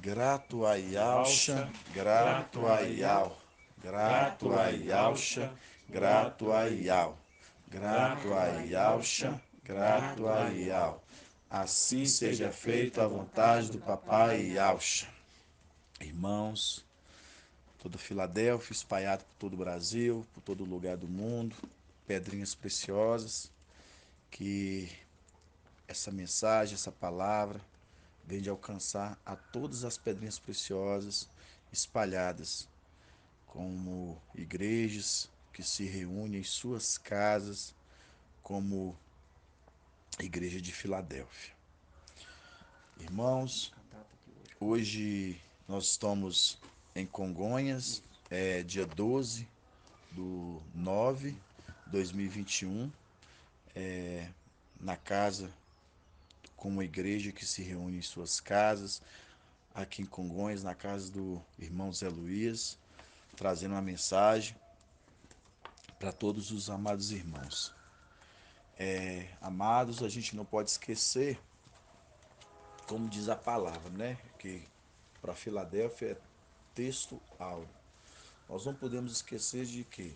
Grato a Yausha, grato a Yau, grato a Yausha, grato a Yau, grato a Yausha, grato a Yau. Assim seja feita a vontade do Papai Yausha. Irmãos, toda Filadélfia, espalhado por todo o Brasil, por todo lugar do mundo, pedrinhas preciosas, que essa mensagem, essa palavra, vem de alcançar a todas as pedrinhas preciosas espalhadas, como igrejas que se reúnem em suas casas, como a igreja de Filadélfia. Irmãos, hoje nós estamos em Congonhas, dia 12 do 9 de 2021, na casa, com uma igreja que se reúne em suas casas, aqui em Congonhas, na casa do irmão Zé Luiz, trazendo uma mensagem para todos os amados irmãos. Amados, a gente não pode esquecer, como diz a palavra, né? Que para Filadélfia é texto áureo. Nós não podemos esquecer de que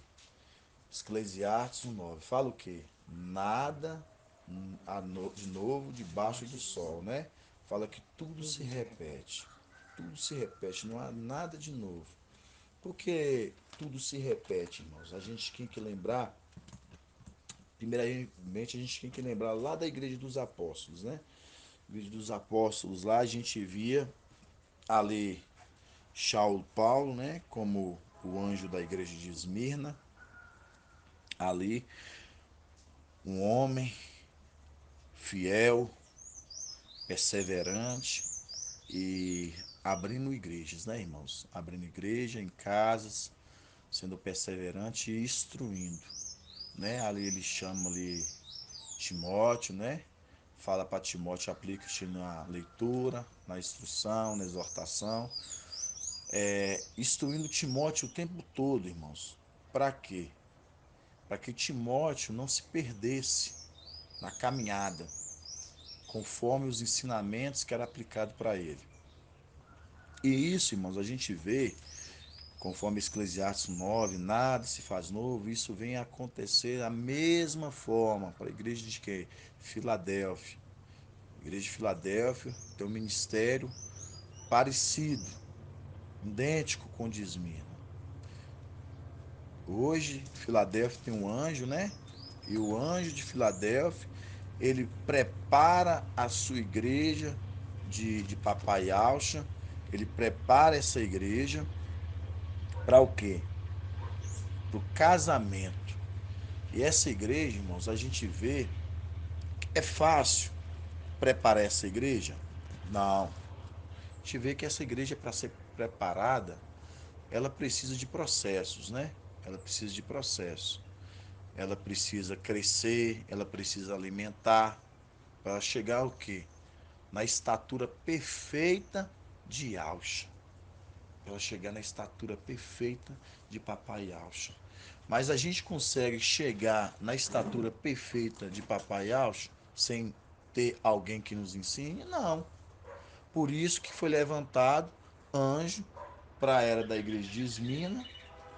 Eclesiastes 1:9 fala o quê? Nada de novo debaixo do sol, né? Fala que tudo se repete. Tudo se repete, não há nada de novo. Porque tudo se repete, irmãos. A gente tem que lembrar, primeiramente, a gente tem que lembrar lá da Igreja dos Apóstolos, né? Igreja dos Apóstolos, lá a gente via ali Paulo, né? Como o anjo da Igreja de Esmirna. Ali, um homem fiel, perseverante e abrindo igrejas, né, irmãos? Abrindo igreja em casas, sendo perseverante e instruindo, né? Ali ele chama ali Timóteo, né? Fala para Timóteo, aplica-te na leitura, na instrução, na exortação, instruindo Timóteo o tempo todo, irmãos. Para quê? Para que Timóteo não se perdesse na caminhada, conforme os ensinamentos que era aplicado para ele. E isso, irmãos, a gente vê, conforme Eclesiastes 9, nada se faz novo, isso vem a acontecer da mesma forma para a igreja de quê? Filadélfia. A igreja de Filadélfia tem um ministério parecido, idêntico com o de Esmirna. Hoje, Filadélfia tem um anjo, né? E o anjo de Filadélfia, ele prepara a sua igreja de Papai Alcha, ele prepara essa igreja para o quê? Para o casamento. E essa igreja, irmãos, a gente vê que é fácil preparar essa igreja? Não. A gente vê que essa igreja, para ser preparada, ela precisa de processos, né? Ela precisa de processos. Ela precisa crescer, ela precisa alimentar, para chegar ao quê? Na estatura perfeita de Alcha. Para ela chegar na estatura perfeita de Papai Alcha. Mas a gente consegue chegar na estatura perfeita de Papai Alcha sem ter alguém que nos ensine? Não. Por isso que foi levantado anjo para a era da igreja de Esmirna,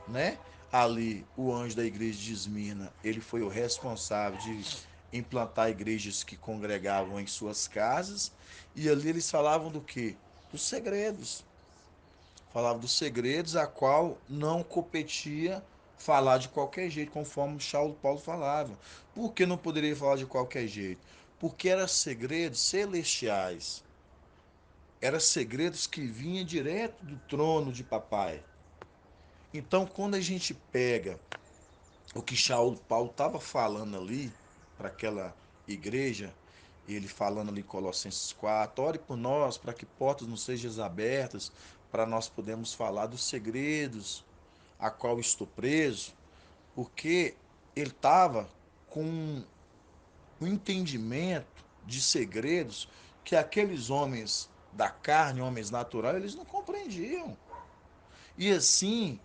né? Ali, o anjo da igreja de Esmirna, ele foi o responsável de implantar igrejas que congregavam em suas casas, e ali eles falavam do quê? Dos segredos. Falavam dos segredos a qual não competia falar de qualquer jeito, conforme Paulo falava. Por que não poderia falar de qualquer jeito? Porque eram segredos celestiais. Eram segredos que vinham direto do trono de papai. Então, quando a gente pega o que Paulo estava falando ali para aquela igreja, ele falando ali em Colossenses 4, ore por nós para que portas não sejam abertas, para nós podermos falar dos segredos a qual estou preso, porque ele estava com um entendimento de segredos que aqueles homens da carne, homens naturais, eles não compreendiam. E assim,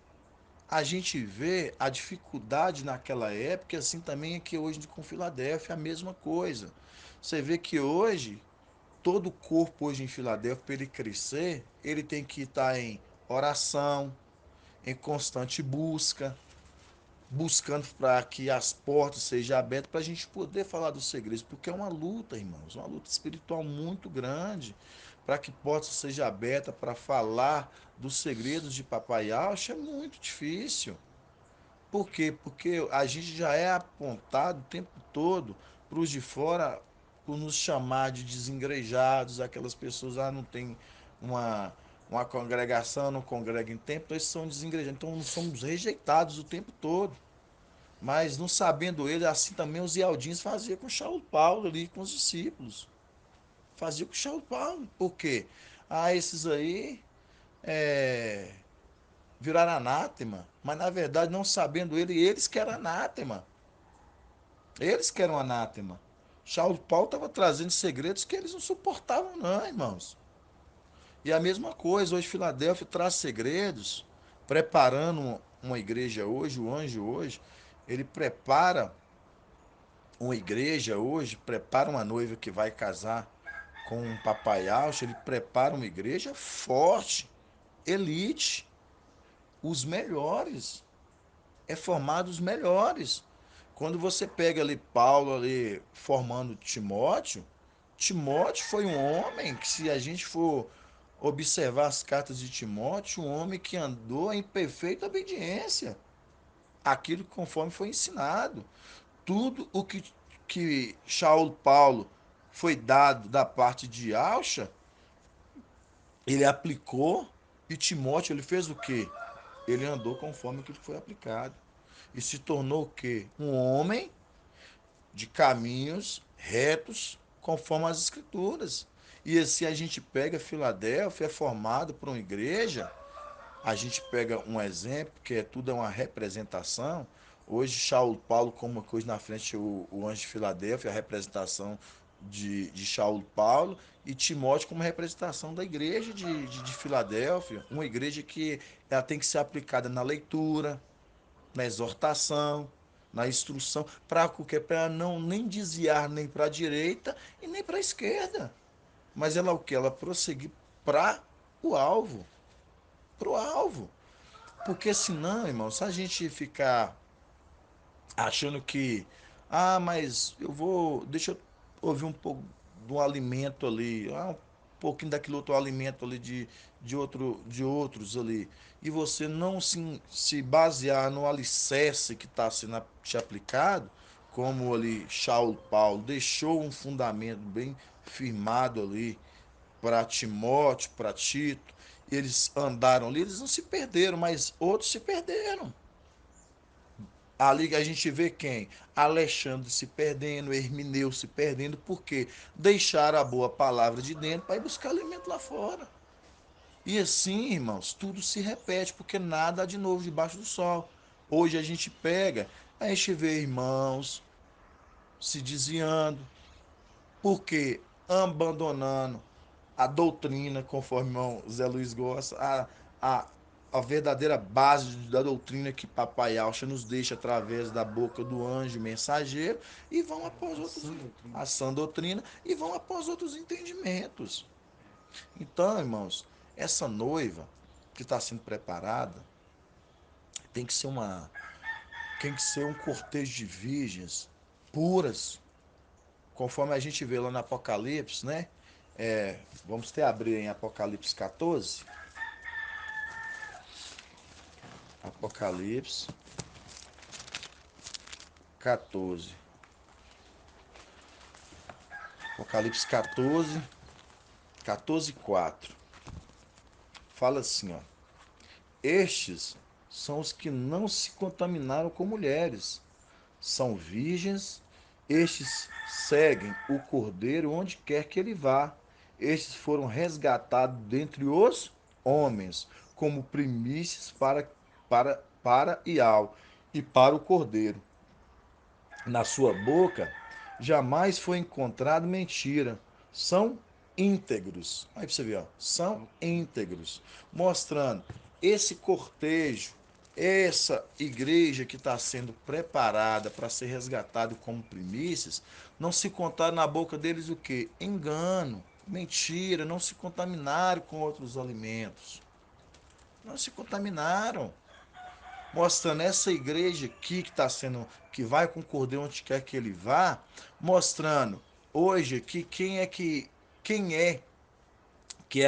a gente vê a dificuldade naquela época, assim também é que hoje com Filadélfia é a mesma coisa. Você vê que hoje todo o corpo hoje em Filadélfia, para ele crescer, ele tem que estar em oração, em constante busca, buscando para que as portas sejam abertas para a gente poder falar dos segredos, porque é uma luta, irmãos, uma luta espiritual muito grande, para que portas sejam abertas para falar dos segredos de Papai Alcha é muito difícil. Por quê? Porque a gente já é apontado o tempo todo para os de fora por nos chamar de desengrejados, aquelas pessoas não tem uma, uma congregação, não congrega em tempo, então eles são desengrejados. Então nós somos rejeitados o tempo todo. Mas não sabendo ele, assim também os Ialdins faziam com Saulo Paulo ali, com os discípulos. Fazia com Saulo Paulo. Por quê? Ah, esses aí viraram anátema. Mas na verdade, não sabendo ele, eles que eram anátema. Eles que eram anátema. Saulo Paulo estava trazendo segredos que eles não suportavam, não, irmãos. E a mesma coisa, hoje Filadélfia traz segredos, preparando uma igreja hoje, o anjo hoje, ele prepara uma igreja hoje, prepara uma noiva que vai casar com um papai alto, ele prepara uma igreja forte, elite, os melhores, é formado os melhores. Quando você pega ali Paulo ali formando Timóteo, Timóteo foi um homem que, se a gente for observar as cartas de Timóteo, um homem que andou em perfeita obediência àquilo conforme foi ensinado. Tudo o que Shaul Paulo foi dado da parte de Alcha, ele aplicou, e Timóteo ele fez o quê? Ele andou conforme aquilo que foi aplicado. E se tornou o quê? Um homem de caminhos retos, conforme as escrituras. E assim a gente pega Filadélfia, é formado por uma igreja, a gente pega um exemplo, que é tudo uma representação. Hoje, Saulo Paulo, como uma coisa na frente, o anjo de Filadélfia, a representação de Saulo Paulo, e Timóteo como representação da igreja de Filadélfia, uma igreja que ela tem que ser aplicada na leitura, na exortação, na instrução, para não nem desviar nem para a direita e nem para a esquerda. Mas ela o que? Ela prosseguir para o alvo, para o alvo. Porque senão, irmão, se a gente ficar achando que, mas eu vou, deixa eu ouvir um pouco do alimento ali, um pouquinho daquele outro alimento ali de outros ali, e você não se basear no alicerce que está sendo te aplicado, como ali Saulo Paulo deixou um fundamento bem firmado ali para Timóteo, para Tito, eles andaram ali, eles não se perderam, mas outros se perderam. Ali a gente vê quem? Alexandre se perdendo, Hermineu se perdendo, porque deixaram a boa palavra de dentro para ir buscar alimento lá fora. E assim, irmãos, tudo se repete, porque nada há de novo debaixo do sol. Hoje a gente pega, a gente vê irmãos se desviando, porque abandonando a doutrina, conforme o irmão Zé Luiz gosta, a, a verdadeira base da doutrina que Papai Alcha nos deixa através da boca do anjo mensageiro, e vão após outros, a sã doutrina, e vão após outros entendimentos. Então, irmãos, essa noiva que está sendo preparada tem que ser tem que ser um cortejo de virgens puras, conforme a gente vê lá no Apocalipse, né? Vamos ter abrir em Apocalipse 14. Apocalipse 14. Apocalipse 14, 14, 4. Fala assim, ó. Estes são os que não se contaminaram com mulheres. São virgens. Estes seguem o Cordeiro onde quer que ele vá. Estes foram resgatados dentre os homens, como primícias para Ial e para o Cordeiro. Na sua boca jamais foi encontrado mentira. São íntegros. Aí pra você ver, ó, são íntegros. Mostrando esse cortejo, essa igreja que está sendo preparada para ser resgatado como primícias, não se contar na boca deles o que? Engano. Mentira, não se contaminaram com outros alimentos. Não se contaminaram. Mostrando essa igreja aqui que está sendo, que vai com o cordeiro onde quer que ele vá, mostrando hoje aqui quem é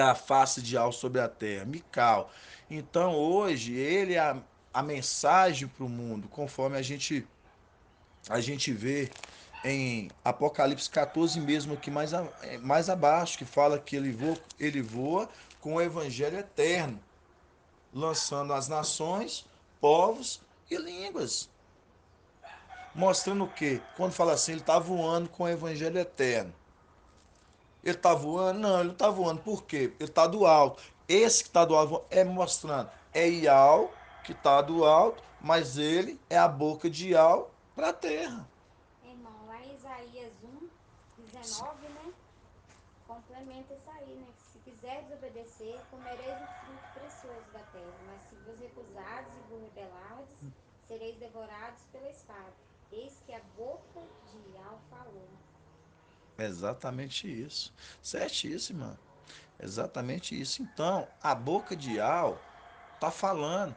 a face de Al sobre a terra, Mical. Então hoje ele é a mensagem para o mundo, conforme a gente vê em Apocalipse 14 mesmo aqui mais abaixo, que fala que ele voa com o evangelho eterno, lançando as nações, povos e línguas. Mostrando o quê? Quando fala assim, ele está voando com o evangelho eterno. Ele está voando? Não, ele não está voando. Por quê? Ele está do alto. Esse que está do alto é mostrando. É Ial que está do alto, mas ele é a boca de Ial para a terra. Irmão, lá em Isaías 1, 19, né? Complementa isso aí, né? Se quiser desobedecer, comereis o fruto precioso da terra. Mas se vos recusados e vos rebelardes, sereis devorados pela espada. Eis que a boca de Ial falou. É exatamente isso. Certíssimo, mano. Exatamente isso. Então, a boca de Al tá falando.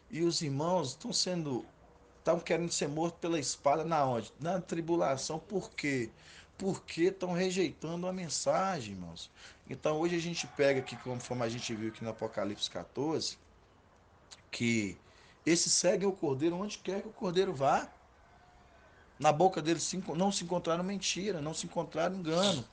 E os irmãos estão querendo ser mortos pela espada na onde? Na tribulação. Por quê? Porque estão rejeitando a mensagem, irmãos. Então, hoje a gente pega aqui, conforme a gente viu aqui no Apocalipse 14, que esses seguem o cordeiro onde quer que o cordeiro vá. Na boca deles não se encontraram mentira, não se encontraram engano.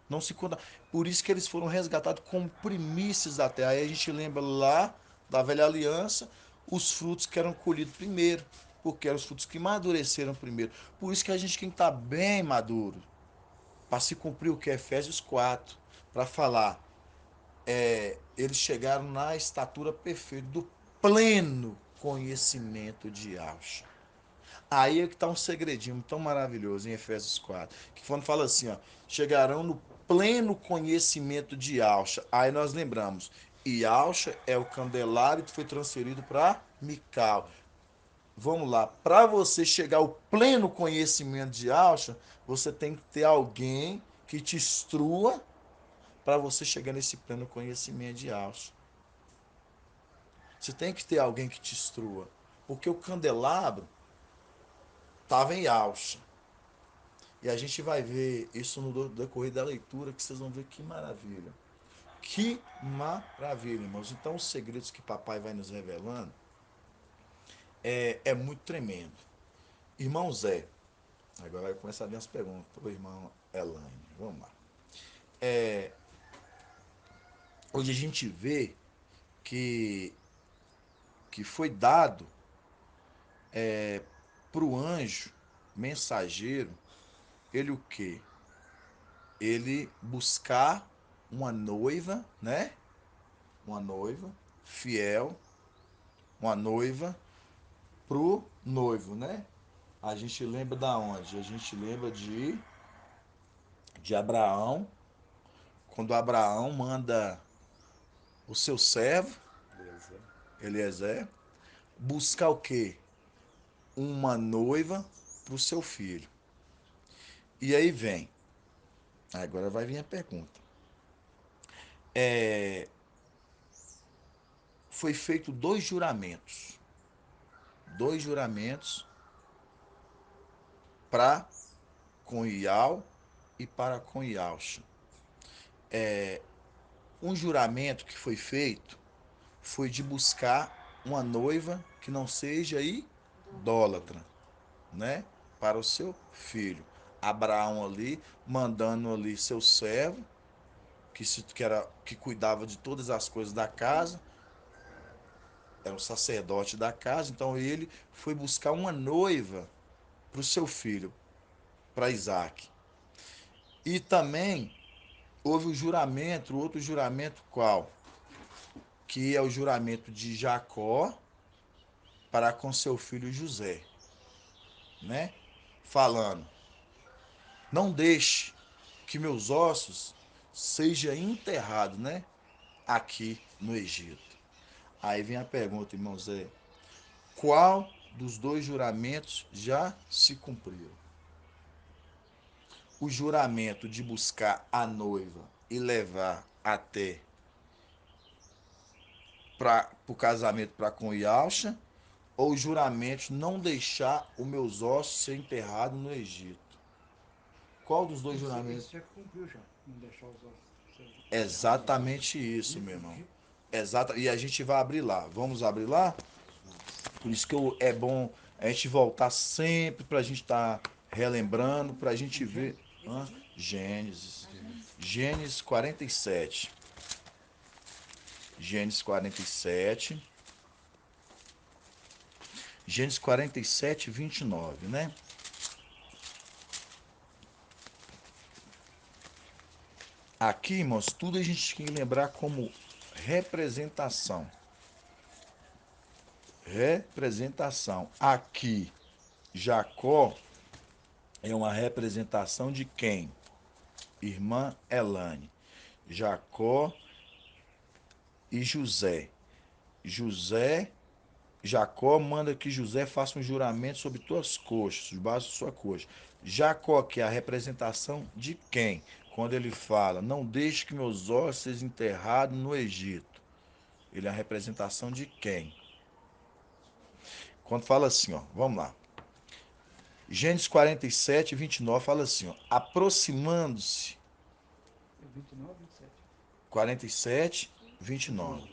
Não se conta. Por isso que eles foram resgatados como primícias da terra. Aí a gente lembra lá da velha aliança, os frutos que eram colhidos primeiro, porque eram os frutos que amadureceram primeiro. Por isso que a gente tem que estar bem maduro, para se cumprir o que é Efésios 4, para falar, eles chegaram na estatura perfeita, do pleno conhecimento de Deus. Aí é que está um segredinho tão maravilhoso em Efésios 4, que quando fala assim, ó, chegarão no pleno conhecimento de Alcha. Aí nós lembramos, e Alcha é o candelário que foi transferido para Mical. Vamos lá, para você chegar ao pleno conhecimento de Alcha, você tem que ter alguém que te instrua para você chegar nesse pleno conhecimento de Alcha. Você tem que ter alguém que te instrua, porque o candelabro estava em Alcha. E a gente vai ver isso no decorrer da leitura, que vocês vão ver que maravilha. Que maravilha, irmãos. Então, os segredos que papai vai nos revelando é muito tremendo. Irmão Zé, agora vai começar a vir as perguntas para o irmão Elaine. Vamos lá. Hoje a gente vê que, que foi dado para o anjo mensageiro, ele o quê? Ele buscar uma noiva, né? Uma noiva fiel, uma noiva pro noivo, né? A gente lembra da onde? A gente lembra de Abraão, quando Abraão manda o seu servo, Eliezer, buscar o quê? Uma noiva pro seu filho. E aí vem, agora vai vir a pergunta. É, foi feito dois juramentos para com Ial e para com Ialcha. Um juramento que foi feito foi de buscar uma noiva que não seja idólatra, né? Para o seu filho. Abraão ali, mandando ali seu servo, que cuidava de todas as coisas da casa, era o sacerdote da casa, então ele foi buscar uma noiva para o seu filho, para Isaac. E também houve o juramento, outro juramento qual? Que é o juramento de Jacó para com seu filho José, né? Falando, não deixe que meus ossos sejam enterrados, né? Aqui no Egito. Aí vem a pergunta, irmão Zé, qual dos dois juramentos já se cumpriu? O juramento de buscar a noiva e levar até para o casamento para com Yalcha, ou o juramento não deixar os meus ossos ser enterrados no Egito? Qual dos dois juramentos? Esse já cumpriu já. Não deixar os ossos serem enterrados no Exatamente isso, Egito, meu irmão. Egito. Exato. E a gente vai abrir lá. Vamos abrir lá? Por isso que é bom a gente voltar sempre para a gente estar relembrando, para a gente ver. Hã? Gênesis. Gênesis 47. Gênesis 47. Gênesis 47, 29, né? Aqui, irmãos, tudo a gente tem que lembrar como representação. Representação. Aqui, Jacó é uma representação de quem? Irmã Elane. Jacó e José. José, Jacó manda que José faça um juramento sobre tuas coxas, debaixo da sua coxa. Jacó, que é a representação de quem? Quando ele fala, não deixe que meus ossos sejam enterrados no Egito. Ele é a representação de quem? Quando fala assim, ó, vamos lá. Gênesis 47, 29 fala assim, ó, aproximando-se, 29, 27. 47, 29.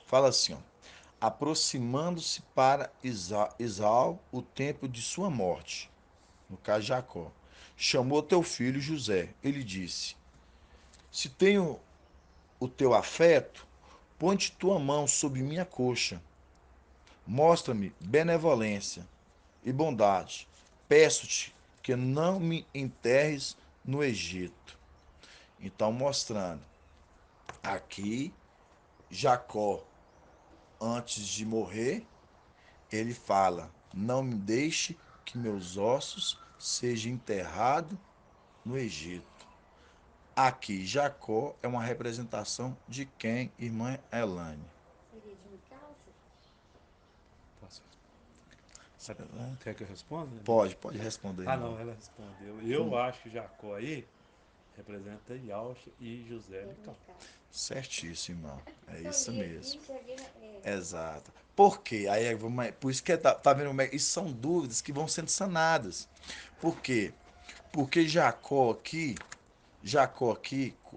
Fala assim, ó, aproximando-se para Esau o tempo de sua morte, no caso Jacó, chamou teu filho José. Ele disse, se tenho o teu afeto, põe-te tua mão sobre minha coxa, mostra-me benevolência e bondade. Peço-te que não me enterres no Egito. Então, mostrando aqui, Jacó, antes de morrer, ele fala: não me deixe que meus ossos sejam enterrados no Egito. Aqui, Jacó é uma representação de quem, irmã Elane? Seria de Mical? Posso Quer que eu responda? Pode responder, Ah, irmão. não, ela respondeu. Eu acho que Jacó aí representa Yalcha e José Era Mical. Mical. Certíssimo, irmão. É Eu isso li mesmo. aqui, cheguei na. É, Exato. Por quê? Por isso que tá vendo como é? Isso são dúvidas que vão sendo sanadas. Por quê? Porque Jacó aqui,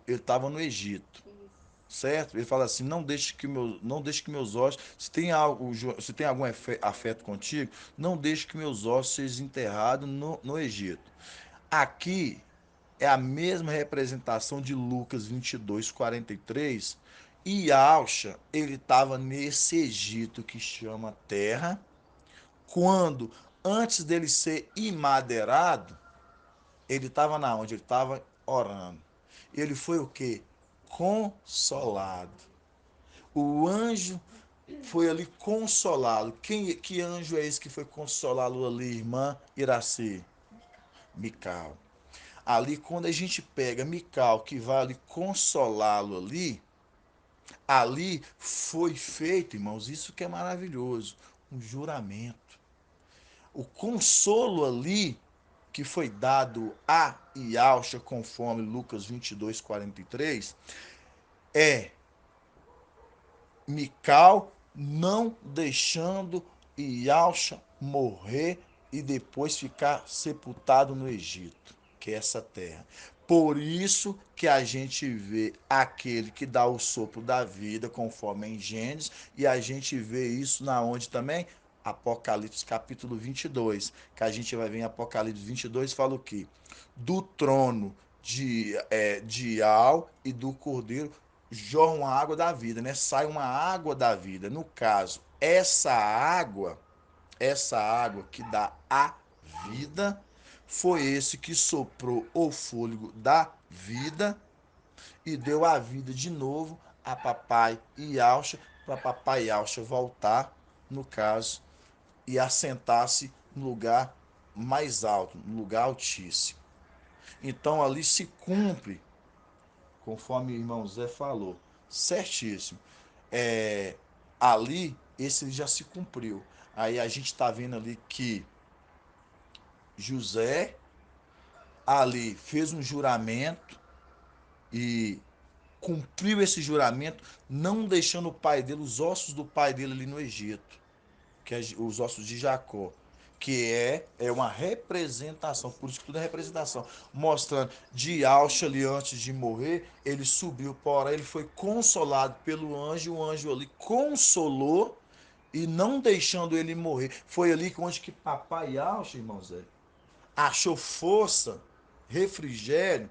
ele estava no Egito, isso. certo? Ele fala assim: não deixe que meus ossos, se tem algum afeto contigo, não deixe que meus ossos sejam enterrados no Egito. Aqui é a mesma representação de Lucas 22, 43. E Alcha, ele estava nesse Egito que chama terra, quando, antes dele ser imadeirado, ele estava na onde? Ele estava orando. Ele foi o quê? Consolado. O anjo foi ali consolá-lo. Que anjo é esse que foi consolá-lo ali, irmã Iraci? Mical. Ali, quando a gente pega Mical, que vai ali consolá-lo ali foi feito, irmãos, isso que é maravilhoso, um juramento. O consolo ali que foi dado a Ialcha, conforme Lucas 22, 43, é Mical não deixando Ialcha morrer e depois ficar sepultado no Egito, que é essa terra. Por isso que a gente vê aquele que dá o sopro da vida, conforme em Gênesis, e a gente vê isso na onde também? Apocalipse capítulo 22, que a gente vai ver em Apocalipse 22, fala o quê? Do trono de Al e do Cordeiro jorra uma água da vida, né? Sai uma água da vida. No caso, essa água que dá a vida, foi esse que soprou o fôlego da vida e deu a vida de novo a papai Yalcha, para papai Yalcha voltar, no caso, e assentar-se no lugar mais alto, no lugar altíssimo. Então ali se cumpre, conforme o irmão Zé falou, certíssimo. É, ali, esse já se cumpriu. Aí a gente está vendo ali que José ali fez um juramento e cumpriu esse juramento, não deixando o pai dele, os ossos do pai dele ali no Egito, que é os ossos de Jacó, que é uma representação, por isso que tudo é representação, mostrando de Alcha ali antes de morrer, ele subiu, porém ele foi consolado pelo anjo, o anjo ali consolou e não deixando ele morrer. Foi ali onde que papai Alcha, irmão Zé, achou força, refrigério,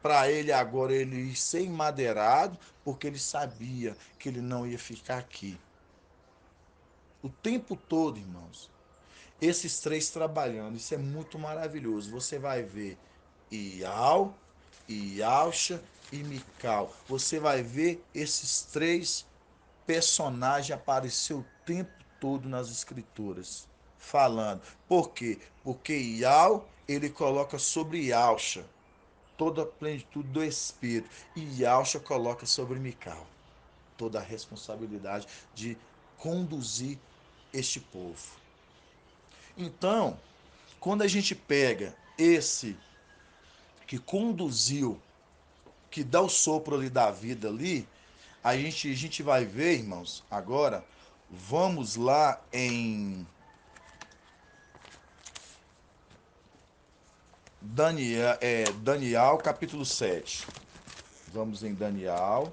para ele agora ele ir ser emadeirado, porque ele sabia que ele não ia ficar aqui. O tempo todo, irmãos. Esses três trabalhando, isso é muito maravilhoso. Você vai ver Ial, Ialcha e Mical. Você vai ver esses três personagens aparecer o tempo todo nas escrituras, falando. Por quê? Porque Ial, ele coloca sobre Ialcha toda a plenitude do Espírito. E Yalcha coloca sobre Mical toda a responsabilidade de conduzir este povo. Então, quando a gente pega esse que conduziu, que dá o sopro ali da vida ali, a gente vai ver, irmãos, agora, vamos lá em Daniel capítulo 7. Vamos em Daniel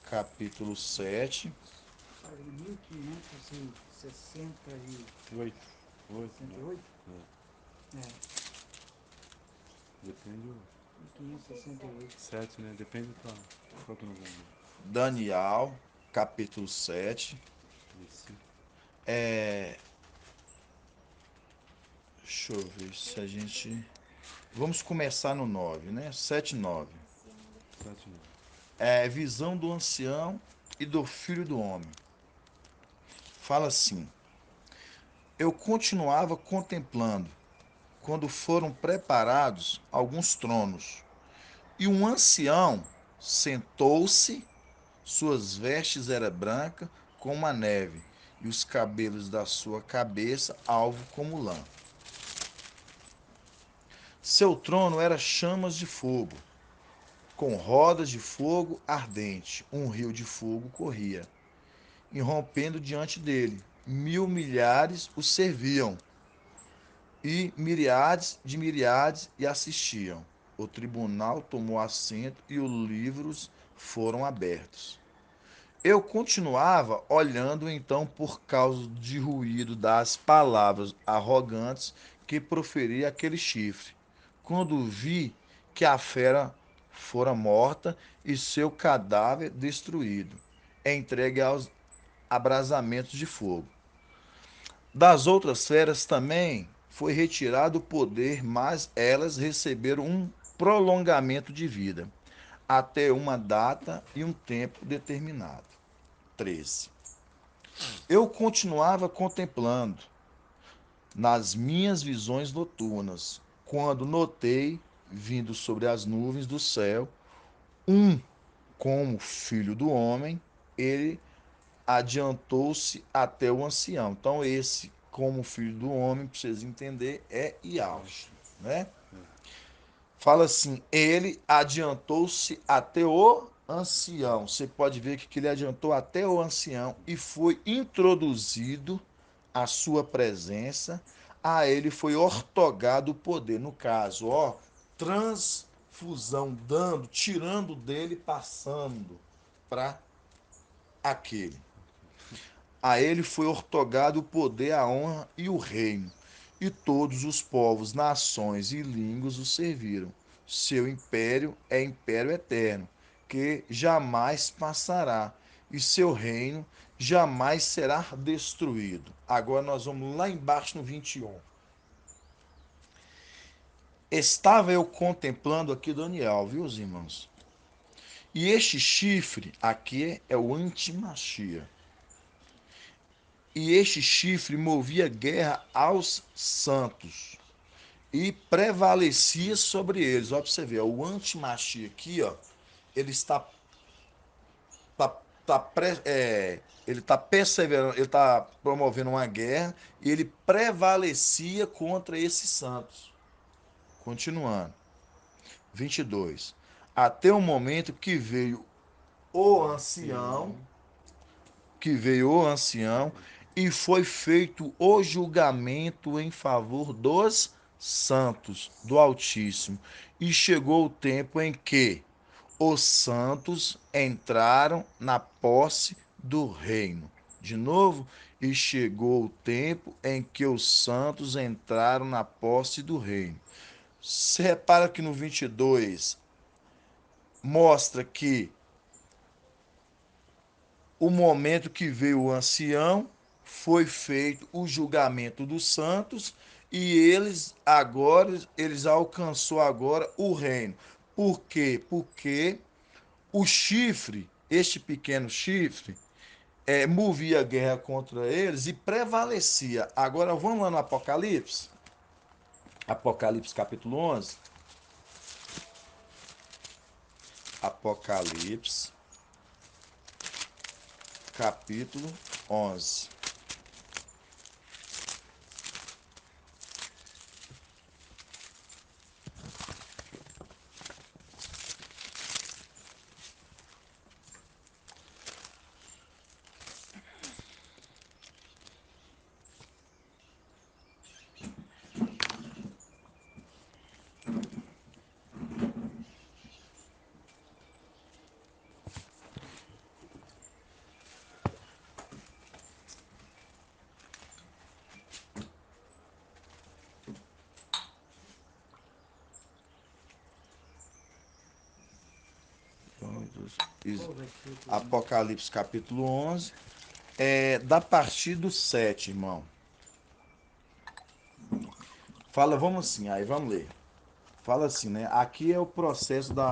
capítulo 7. Olha, em 1568. 8. 68? É. É, Depende do 1568. 7, né? Depende qual que nós vamos ver. Daniel, capítulo 7. Esse. É, deixa eu ver se a gente. Vamos começar no 9, né? 7 9. 7 não. É visão do ancião e do filho do homem. Fala assim: eu continuava contemplando quando foram preparados alguns tronos, e um ancião sentou-se, suas vestes eram brancas como a neve, e os cabelos da sua cabeça alvo como lã. Seu trono era chamas de fogo, com rodas de fogo ardente. Um rio de fogo corria, irrompendo diante dele. 1000 milhares o serviam, e miriades e assistiam. O tribunal tomou assento e os livros foram abertos. Eu continuava olhando então por causa de ruído das palavras arrogantes que proferia aquele chifre, quando vi que a fera fora morta e seu cadáver destruído, entregue aos abrasamentos de fogo. Das outras feras também foi retirado o poder, mas elas receberam um prolongamento de vida, até uma data e um tempo determinado. 13. Eu continuava contemplando nas minhas visões noturnas, quando notei, vindo sobre as nuvens do céu, um como filho do homem, ele adiantou-se até o ancião. Então, esse, como filho do homem, para vocês entenderem, é Iaush, né? Fala assim, ele adiantou-se até o ancião. Você pode ver que ele adiantou até o ancião e foi introduzido à sua presença. A ele foi ortogado o poder. No caso, ó, transfusão, dando, tirando dele, passando para aquele. A ele foi ortogado o poder, a honra e o reino, e todos os povos, nações e línguas o serviram. Seu império é império eterno, que jamais passará, e seu reino jamais será destruído. Agora nós vamos lá embaixo no 21. Estava eu contemplando aqui Daniel, viu, os irmãos? E este chifre aqui é o antimachia. E este chifre movia guerra aos santos e prevalecia sobre eles. Ó, pra você ver, ó, o antimachia aqui, ó, ele está tá, ele está perseverando, ele está promovendo uma guerra e ele prevalecia contra esses santos. Continuando. 22. Até o momento o ancião, que veio o ancião, e foi feito o julgamento em favor dos santos do Altíssimo. E chegou o tempo em que os santos entraram na posse do reino. De novo, e chegou o tempo em que os santos entraram na posse do reino. Você repara que no 22 mostra que o momento que veio o ancião foi feito o julgamento dos santos e eles alcançou agora o reino. Por quê? Porque o chifre, este pequeno chifre, movia a guerra contra eles e prevalecia. Agora vamos lá no Apocalipse. Apocalipse capítulo 11. Apocalipse capítulo 11. Apocalipse capítulo 11. Da partir do 7, irmão. Fala, vamos assim, aí vamos ler. Fala assim, né? Aqui é o processo do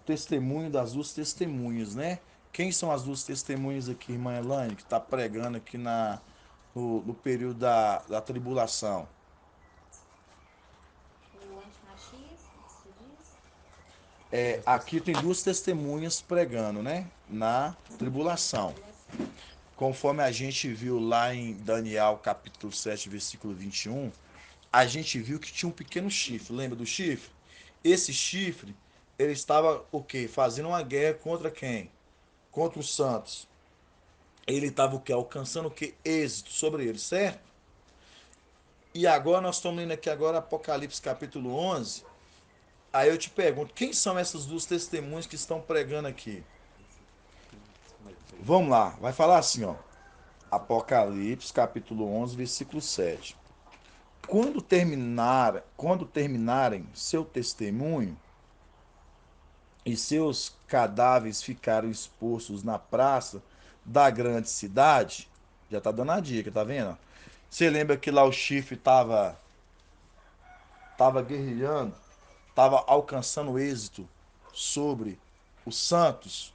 testemunho das duas testemunhas, né? Quem são as duas testemunhas aqui, irmã Elaine, que está pregando aqui no período da tribulação? O antimachias, você diz? Aqui tem duas testemunhas pregando, né? Na tribulação. Tribulação. Conforme a gente viu lá em Daniel capítulo 7, versículo 21, a gente viu que tinha um pequeno chifre. Lembra do chifre? Esse chifre, ele estava o quê? Fazendo uma guerra contra quem? Contra os santos. Ele estava o quê? Alcançando o quê? Êxito sobre eles, certo? E agora nós estamos lendo aqui agora Apocalipse capítulo 11. Aí eu te pergunto, quem são essas duas testemunhas que estão pregando aqui? Vamos lá, vai falar assim, ó. Apocalipse capítulo 11, versículo 7. Quando terminarem seu testemunho e seus cadáveres ficaram expostos na praça da grande cidade, já tá dando a dica, tá vendo? Você lembra que lá o chifre tava guerreando, tava alcançando êxito sobre os santos,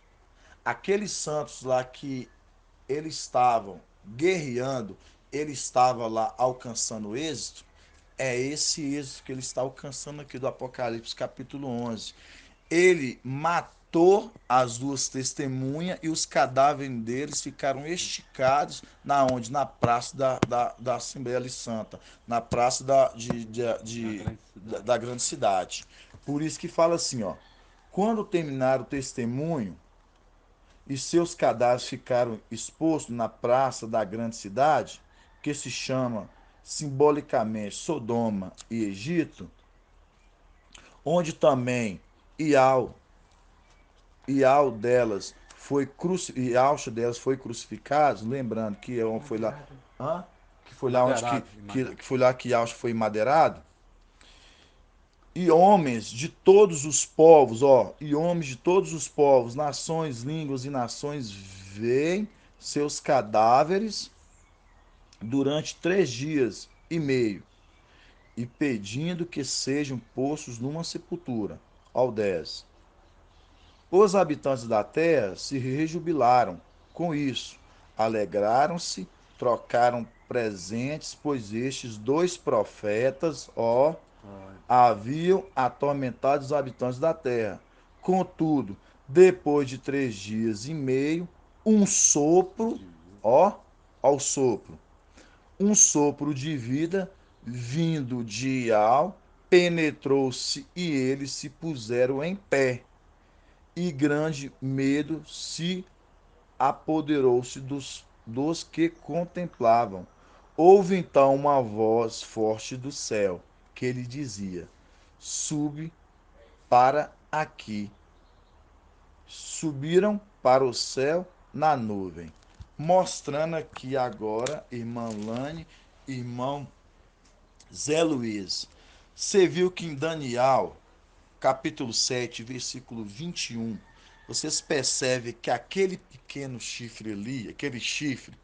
aqueles santos lá que eles estavam guerreando, ele estava lá alcançando êxito, é esse êxito que ele está alcançando aqui do Apocalipse capítulo 11. Ele matou as duas testemunhas e os cadáveres deles ficaram esticados na onde? Na praça da Assembleia ali Santa, na praça da grande cidade. Por isso que fala assim, ó, quando terminar o testemunho e seus cadáveres ficaram expostos na praça da grande cidade, que se chama simbolicamente Sodoma e Egito, onde também Ial, Ial delas Ialcha delas foi crucificado, lembrando que foi lá, Madeirado. hã? Que foi lá onde Madeirado. que foi lá que Ialcha foi madeirado. E homens de todos os povos, ó, e homens de todos os povos, nações, línguas e nações veem seus cadáveres durante 3 dias e meio, e pedindo que sejam postos numa sepultura. Ao 10. Os habitantes da terra se rejubilaram com isso, alegraram-se, trocaram presentes, pois estes dois profetas, ó, Olha. haviam atormentado os habitantes da terra. Contudo, depois de 3 dias e meio, um sopro, ó, ó o sopro, um sopro de vida vindo de Ial penetrou-se e eles se puseram em pé. E grande medo se apoderou-se dos que contemplavam. Houve então uma voz forte do céu que lhe dizia: Sube para aqui. Subiram para o céu na nuvem. Mostrando aqui agora, irmã Lane, irmão Zé Luiz. Você viu que em Daniel, capítulo 7, versículo 21, vocês percebem que aquele pequeno chifre ali, aquele chifre,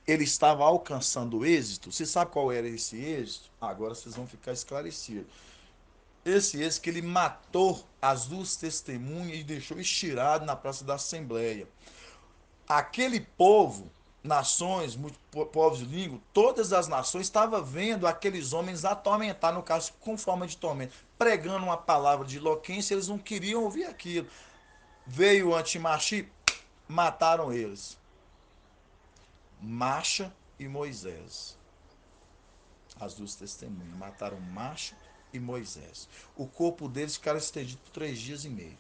ele estava alcançando êxito. Você sabe qual era esse êxito? Agora vocês vão ficar esclarecidos. Esse êxito que ele matou as duas testemunhas e deixou estirado na praça da Assembleia. Aquele povo, nações, povos de língua, todas as nações estavam vendo aqueles homens atormentar, no caso, com forma de tormento, pregando uma palavra de eloquência, eles não queriam ouvir aquilo. Veio o antimachi, mataram eles. Macha e Moisés. As duas testemunhas. Mataram Macha e Moisés. O corpo deles ficaram estendido por 3 dias e meio.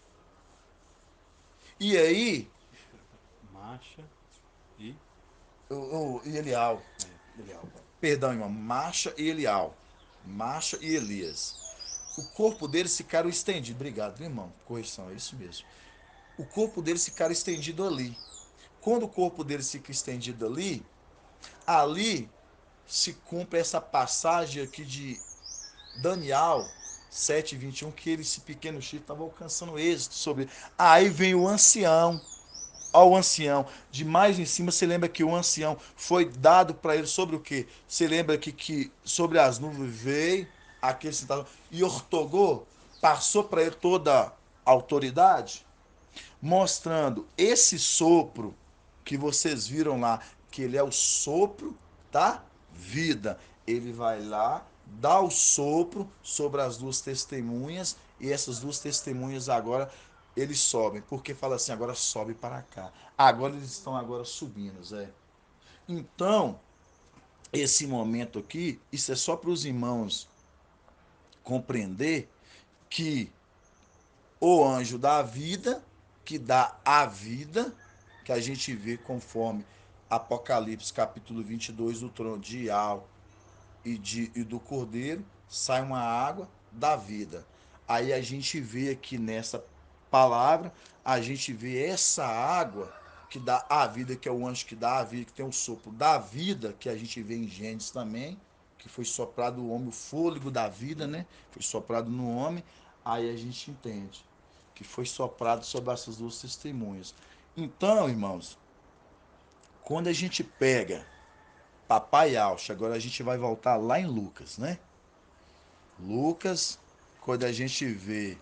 E aí, Marcha e. e Elial, Legal. perdão, irmão, Macha e Elial. Macha e Elias. O corpo deles ficaram estendido. Obrigado, irmão. Correção, é isso mesmo. O corpo deles ficaram estendido ali. Quando o corpo deles fica estendido ali, ali se cumpre essa passagem aqui de Daniel 7:21, que ele, esse pequeno chifre, estava alcançando êxito sobre. Aí vem o ancião. Ao ancião, de mais em cima, você lembra que o ancião foi dado para ele sobre o quê? Você lembra que sobre as nuvens veio aquele sentado e ortogou, passou para ele toda a autoridade, mostrando esse sopro que vocês viram lá, que ele é o sopro da vida. Ele vai lá, dá o sopro sobre as duas testemunhas, e essas duas testemunhas agora eles sobem, porque fala assim, agora sobe para cá. Agora eles estão agora subindo, Zé. Então, esse momento aqui, isso é só para os irmãos compreender que o anjo da vida, que dá a vida, que a gente vê conforme Apocalipse capítulo 22, do trono de Ial e do Cordeiro, sai uma água da vida. Aí a gente vê aqui nessa palavra, a gente vê essa água que dá a vida, que é o anjo que dá a vida, que tem o sopro da vida, que a gente vê em Gênesis também, que foi soprado o homem, o fôlego da vida, né? Foi soprado no homem. Aí a gente entende que foi soprado sobre essas duas testemunhas. Então, irmãos, quando a gente pega Papai Alcha, agora a gente vai voltar lá em Lucas, né? Lucas, quando a gente vê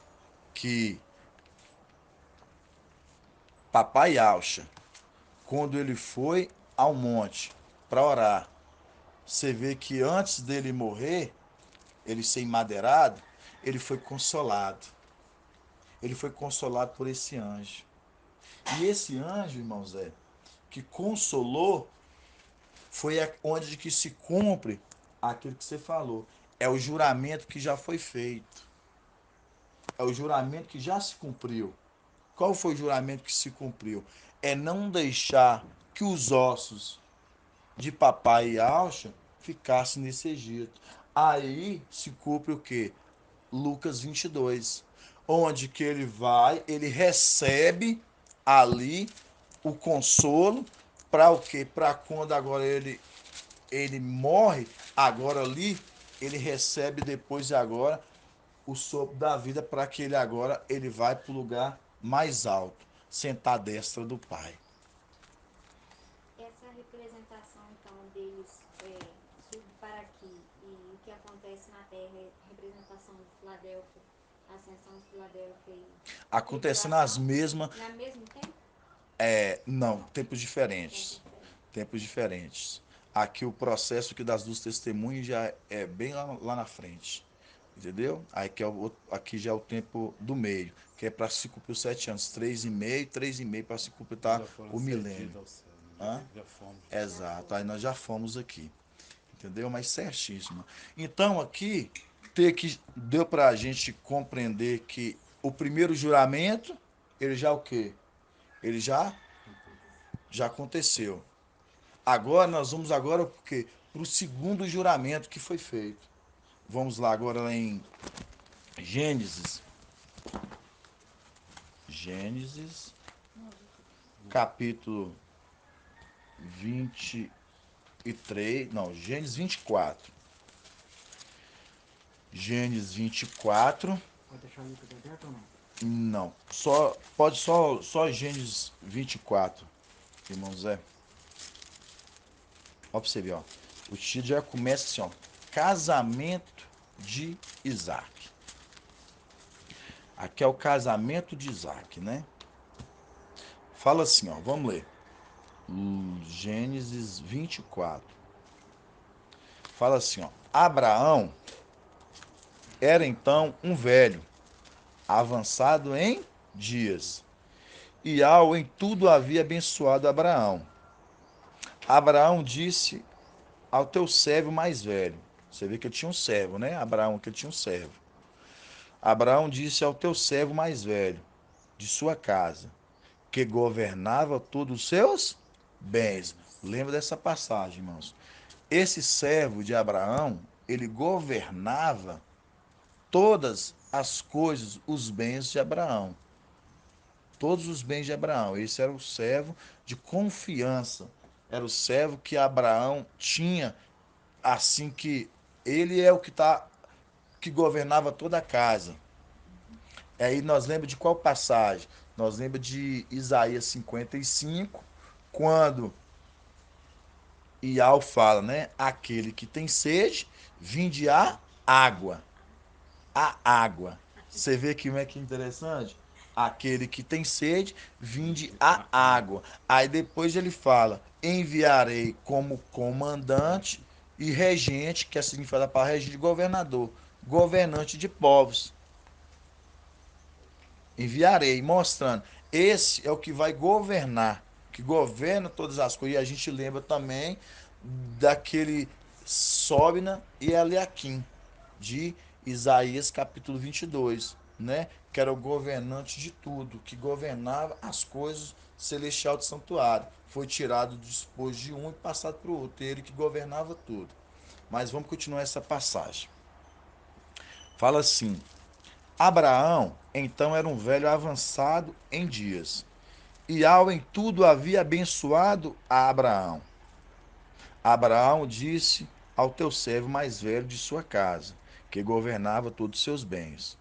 que Papai Alcha, quando ele foi ao monte para orar, você vê que antes dele morrer, ele ser emadeirado, ele foi consolado. Ele foi consolado por esse anjo. E esse anjo, irmão Zé, que consolou, foi onde que se cumpre aquilo que você falou. É o juramento que já foi feito. É o juramento que já se cumpriu. Qual foi o juramento que se cumpriu? É não deixar que os ossos de papai e Alcha ficassem nesse Egito. Aí se cumpre o quê? Lucas 22, onde que ele vai, ele recebe ali o consolo para o quê? Para quando agora ele morre, agora ali ele recebe depois e agora o sopro da vida para que ele agora ele vai para o lugar mais alto, sentar à destra do Pai. Essa representação, então, deles sub para aqui e o que acontece na Terra é representação de Filadélfia, a ascensão de Filadélfia e Acontecendo as tribulação, mesmas, no mesmo tempo? não, tempos Tempo diferentes. diferente. Tempos diferentes. Aqui o processo que das duas testemunhas já é bem lá na frente. Entendeu? Aí que é aqui já é o tempo do meio, que é para se cumprir os 7 anos. 3,5 para se completar Já foram o milênio. cedidos ao céu. Hã? Já fomos. Exato. Aí nós já fomos aqui. Entendeu? Mas certíssimo. Então aqui ter que deu para a gente compreender que o primeiro juramento, ele já o quê? Ele já aconteceu. Agora nós vamos agora porque para o segundo juramento que foi feito. Vamos lá agora lá em Gênesis. Gênesis, capítulo 23, não, Gênesis 24. Gênesis 24, Pode deixar o Lucas aberto ou não? não, pode só Gênesis 24, irmão Zé. Ó pra você ver, ó. O título já começa assim, ó. Casamento de Isaac. Aqui é o casamento de Isaac, né? Fala assim, ó, vamos ler. Gênesis 24. Fala assim, ó. Abraão era então um velho, avançado em dias, e ao em tudo havia abençoado Abraão. Abraão disse ao teu servo mais velho. Você vê que ele tinha um servo, né? Abraão, que ele tinha um servo. Abraão disse ao teu servo mais velho, de sua casa, que governava todos os seus bens. Lembra dessa passagem, irmãos? Esse servo de Abraão, ele governava todas as coisas, os bens de Abraão. Todos os bens de Abraão. Esse era o servo de confiança. Era o servo que Abraão tinha, assim que ele é o que governava toda a casa. Aí nós lembramos de qual passagem? Nós lembramos de Isaías 55, quando Iau fala, né? Aquele que tem sede, vinde a água. A água. Você vê que como é que é interessante? Aquele que tem sede, vinde a água. Aí depois ele fala: enviarei como comandante e regente, que é significado para regente de governador, governante de povos. Enviarei, mostrando. Esse é o que vai governar, que governa todas as coisas. E a gente lembra também daquele Sóbina e Eliaquim, de Isaías capítulo 22, né? Que era o governante de tudo, que governava as coisas celestial do santuário. Foi tirado do dispor de um e passado para o outro. Ele que governava tudo. Mas vamos continuar essa passagem. Fala assim: Abraão, então, era um velho avançado em dias, e ao em tudo havia abençoado a Abraão. Abraão disse ao teu servo mais velho de sua casa, que governava todos os seus bens: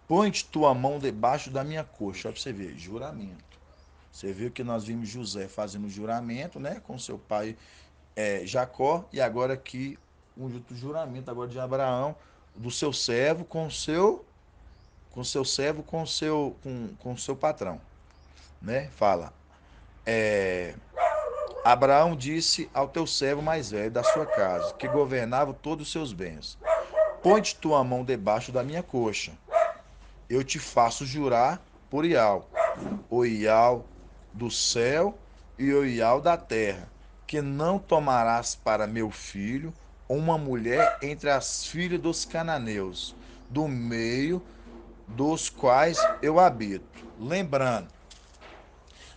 põe-te tua mão debaixo da minha coxa. Olha para você ver, juramento. Você viu que nós vimos José fazendo juramento, né, com seu pai Jacó, e agora aqui um juramento agora de Abraão, do seu servo com seu servo, com seu patrão, né? Fala, Abraão disse ao teu servo mais velho da sua casa, que governava todos os seus bens: põe-te tua mão debaixo da minha coxa, eu te faço jurar por Iau, o Iau do céu e o Iau da terra, que não tomarás para meu filho uma mulher entre as filhas dos cananeus, do meio dos quais eu habito. Lembrando,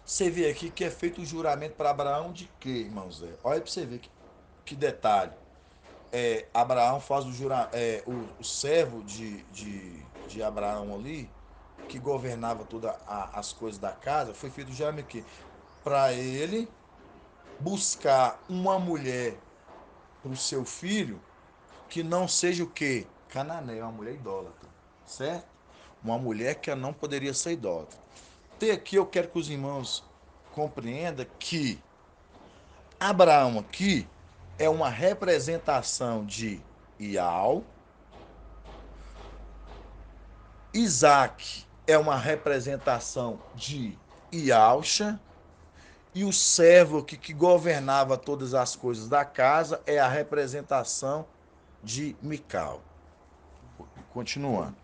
você vê aqui que é feito o juramento para Abraão de quê, irmão Zé? Olha para você ver que detalhe. Abraão faz o servo de Abraão ali, que governava todas as coisas da casa, foi feito o juramento aqui para ele buscar uma mulher para o seu filho que não seja o quê? Cananeia, uma mulher idólatra, certo? Uma mulher que não poderia ser idólatra. Até aqui eu quero que os irmãos compreendam que Abraão aqui é uma representação de Iau, Isaac é uma representação de Iausha, e o servo que governava todas as coisas da casa é a representação de Mical. Continuando.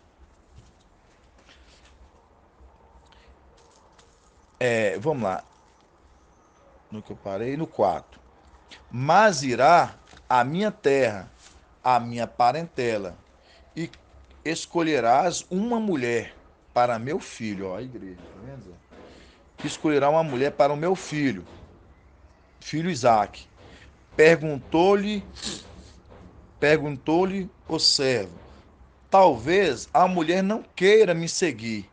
Vamos lá. No que eu parei? No 4. Mas irá à minha terra, à minha parentela, e escolherás uma mulher para meu filho. Ó, a igreja, tá vendo, Zé? Escolherá uma mulher para o meu filho, filho Isaque. Perguntou-lhe, perguntou-lhe o servo: talvez a mulher não queira me seguir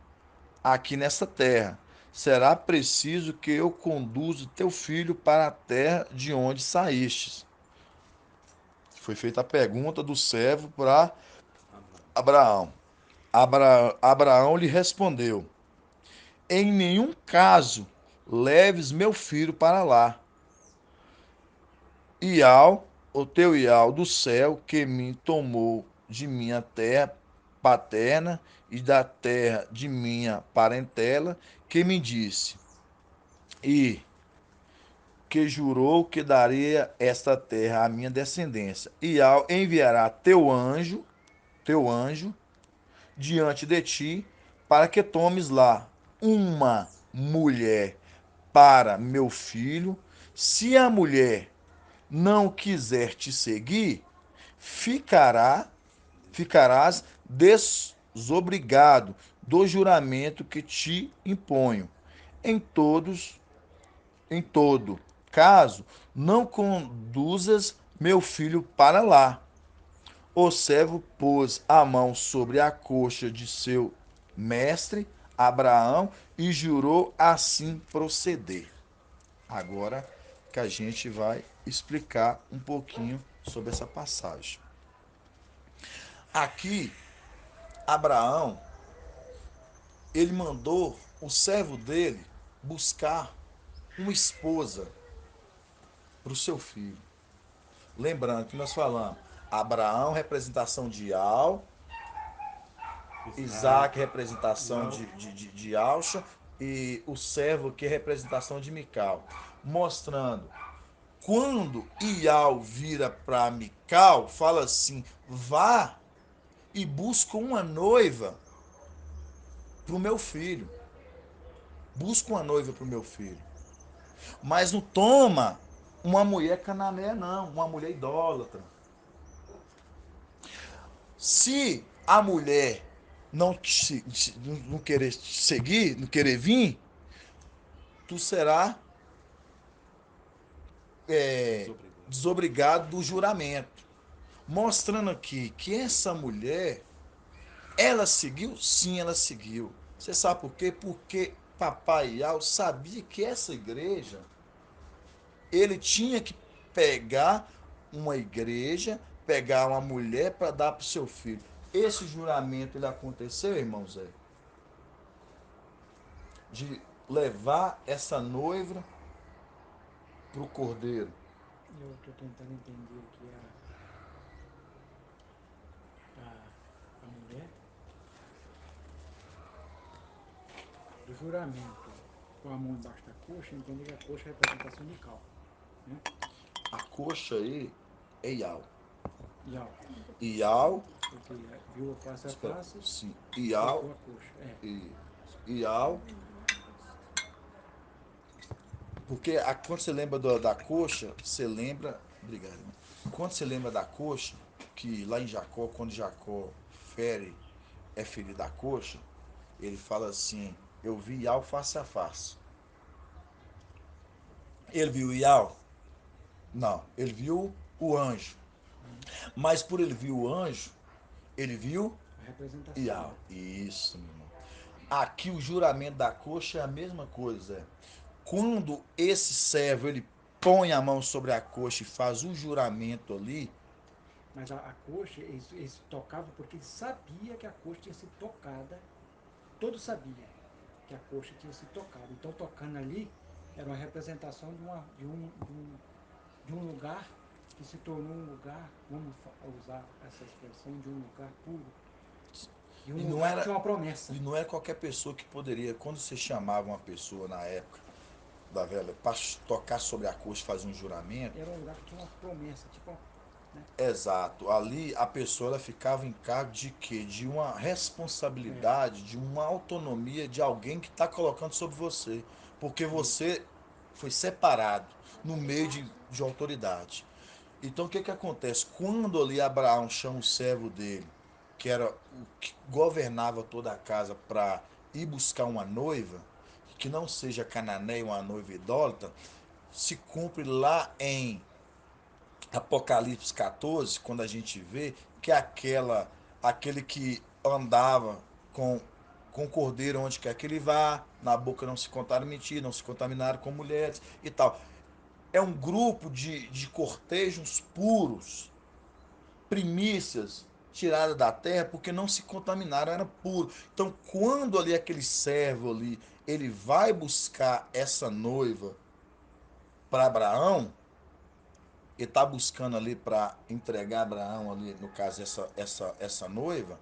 aqui nessa terra. Será preciso que eu conduza teu filho para a terra de onde saístes. Foi feita a pergunta do servo para Abraão. Abraão lhe respondeu: em nenhum caso leves meu filho para lá. Ial, o teu Ial do céu, que me tomou de minha terra paterna e da terra de minha parentela, que me disse, e que jurou que daria esta terra à minha descendência. Ial enviará teu anjo, diante de ti, para que tomes lá uma mulher para meu filho. Se a mulher não quiser te seguir, ficarás desobrigado do juramento que te imponho. Em todos, em todo caso, não conduzas meu filho para lá. O servo pôs a mão sobre a coxa de seu mestre, Abraão, e jurou assim proceder. Agora que a gente vai explicar um pouquinho sobre essa passagem. Aqui, Abraão, ele mandou o servo dele buscar uma esposa para o seu filho. Lembrando que nós falamos, Abraão, representação de Al, Isaac, representação de Alcha, e o servo, que é representação de Mical. Mostrando, quando Ial vira para Mical, fala assim, vá e busca uma noiva para o meu filho. Busca uma noiva para o meu filho. Mas não toma uma mulher cananeia, não. Uma mulher idólatra. Se a mulher não querer seguir, não querer vir, tu será desobrigado do juramento. Mostrando aqui que essa mulher, ela seguiu? Sim, ela seguiu. Você sabe por quê? Porque Papai Ial sabia que essa igreja, ele tinha que pegar uma igreja, pegar uma mulher para dar para o seu filho. Esse juramento, ele aconteceu, irmão Zé? De levar essa noiva para o cordeiro. Eu estou tentando entender aqui a mulher do juramento com a mão embaixo da coxa, entender que a coxa é a representação de cal, né? A coxa aí é Ial. Yau, Ial, porque viu a face a espera, face, sim, Ial, tocou a coxa. e Ial, porque quando você lembra da coxa, você lembra, obrigado, irmão. Quando você lembra da coxa, que lá em Jacó, quando Jacó é ferido da coxa, ele fala assim, eu vi Ial face a face. Ele viu Ial? Não, ele viu o anjo. Mas por ele ver o anjo, ele viu A representação, Ial. né? Isso, meu irmão. Aqui o juramento da coxa é a mesma coisa. Quando esse servo ele põe a mão sobre a coxa e faz o juramento ali, Mas a coxa, eles tocavam porque ele sabia que a coxa tinha sido tocada, todos sabiam que a coxa tinha sido tocada. Então, tocando ali, era uma representação de um lugar que se tornou um lugar, vamos usar essa expressão, de um lugar puro, de e um não lugar que era tinha uma promessa. e não era qualquer pessoa que poderia, quando você chamava uma pessoa na época da velha para tocar sobre a coxa e fazer um juramento, Era um lugar que tinha uma promessa, tipo né? Exato. Ali a pessoa ela ficava em cargo de quê? De uma responsabilidade, de uma autonomia de alguém que está colocando sobre você. Porque Isso. você foi separado no meio Autoridade, né? de autoridade. Então o que que acontece? Quando ali Abraão chama o servo dele, que era o que governava toda a casa, para ir buscar uma noiva, que não seja cananeia, uma noiva idólatra, se cumpre lá em Apocalipse 14, quando a gente vê que aquele que andava com o cordeiro onde quer que ele vá, na boca não se contaram mentir, não se contaminaram com mulheres e tal. É um grupo de cortejos puros, primícias tiradas da terra, porque não se contaminaram, era puro. Então, quando ali aquele servo ali, ele vai buscar essa noiva para Abraão, ele está buscando ali para entregar Abraão ali, no caso, essa noiva,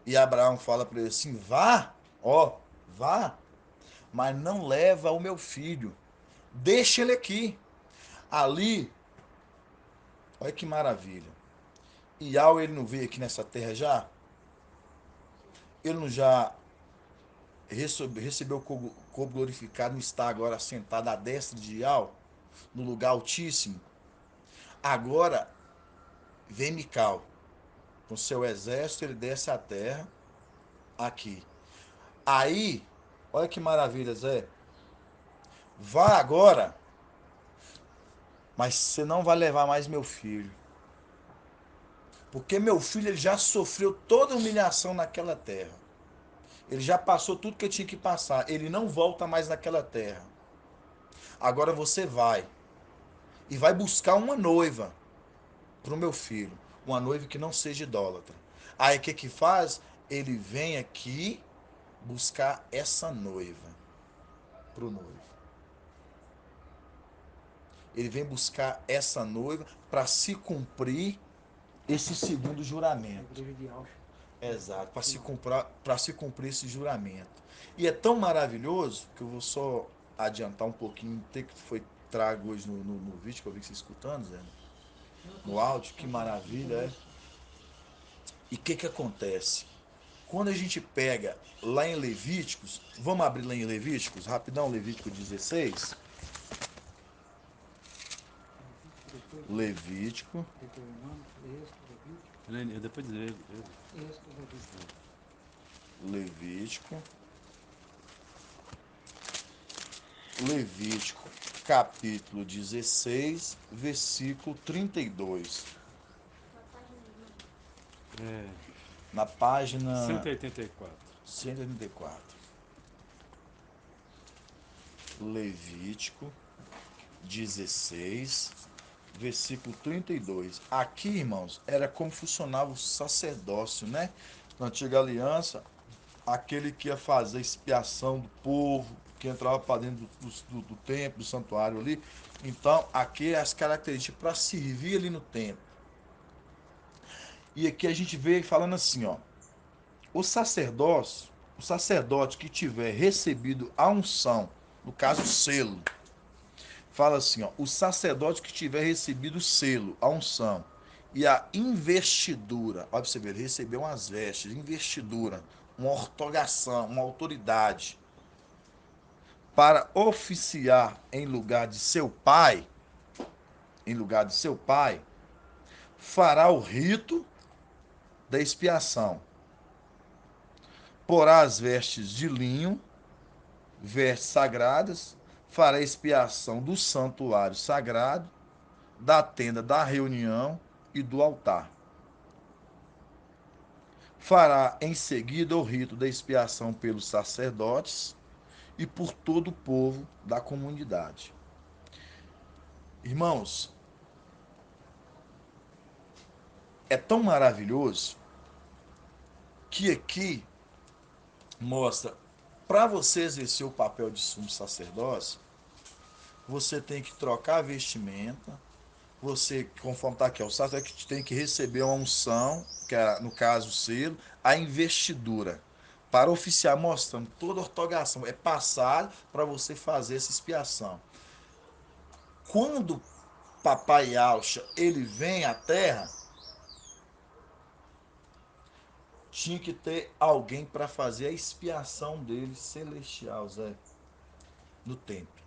e Abraão fala para ele assim, vá, ó, vá, mas não leva o meu filho, deixa ele aqui. Ali, olha que maravilha. E ao ele não veio aqui nessa terra já, ele não já recebeu o corpo glorificado, não está agora sentado à destra de Iau, no lugar altíssimo. Agora vem Mical, com seu exército, ele desce a terra aqui. Aí, olha que maravilha, Zé. Vá agora, mas você não vai levar mais meu filho. Porque meu filho ele já sofreu toda a humilhação naquela terra. Ele já passou tudo que tinha que passar. Ele não volta mais naquela terra. Agora você vai e vai buscar uma noiva para o meu filho. Uma noiva que não seja idólatra. Aí o que que faz? Ele vem aqui buscar essa noiva para o noivo. Ele vem buscar essa noiva para se cumprir esse segundo A juramento. igreja de Auschwitz. Exato, Final. para se cumprir esse juramento. E é tão maravilhoso que eu vou só adiantar um pouquinho o que foi trago hoje no vídeo que eu vi que você escutando, Zé. Não, No áudio, que no maravilha é. começo. E o que acontece? Quando a gente pega lá em Levíticos, vamos abrir lá em Levíticos, rapidão, Levítico 16. Levítico, depois de Levítico, Deuteronômio, Êxodo, Levítico, Depois dele. Êxodo, Levítico. Levítico, Levítico, capítulo 16, versículo 32. Qual a página, irmão? É, Na página 184. 184. Levítico 16, versículo 32. Aqui, irmãos, era como funcionava o sacerdócio, né? Na antiga aliança, aquele que ia fazer expiação do povo, que entrava para dentro do templo, do santuário ali. Então, aqui as características para servir ali no templo. E aqui a gente vê falando assim, ó. O sacerdócio, o sacerdote que tiver recebido a unção, no caso o selo, fala assim, ó, o sacerdote que tiver recebido o selo, a unção e a investidura, olha pra você ver, ele recebeu umas vestes, investidura, uma ortogação, uma autoridade, para oficiar em lugar de seu pai, fará o rito da expiação, porá as vestes de linho, vestes sagradas, fará expiação do santuário sagrado, da tenda da reunião e do altar. Fará em seguida o rito da expiação pelos sacerdotes e por todo o povo da comunidade. Irmãos, é tão maravilhoso que aqui mostra, para você exercer o papel de sumo sacerdócio, você tem que trocar a vestimenta, você, conforme está aqui, o sacerdote tem que receber uma unção, que é, no caso, o selo, a investidura, para oficiar, mostrando toda a ortogação. É passado para você fazer essa expiação. Quando papai Yaucha, ele vem à terra, tinha que ter alguém para fazer a expiação dele celestial, Zé, no templo.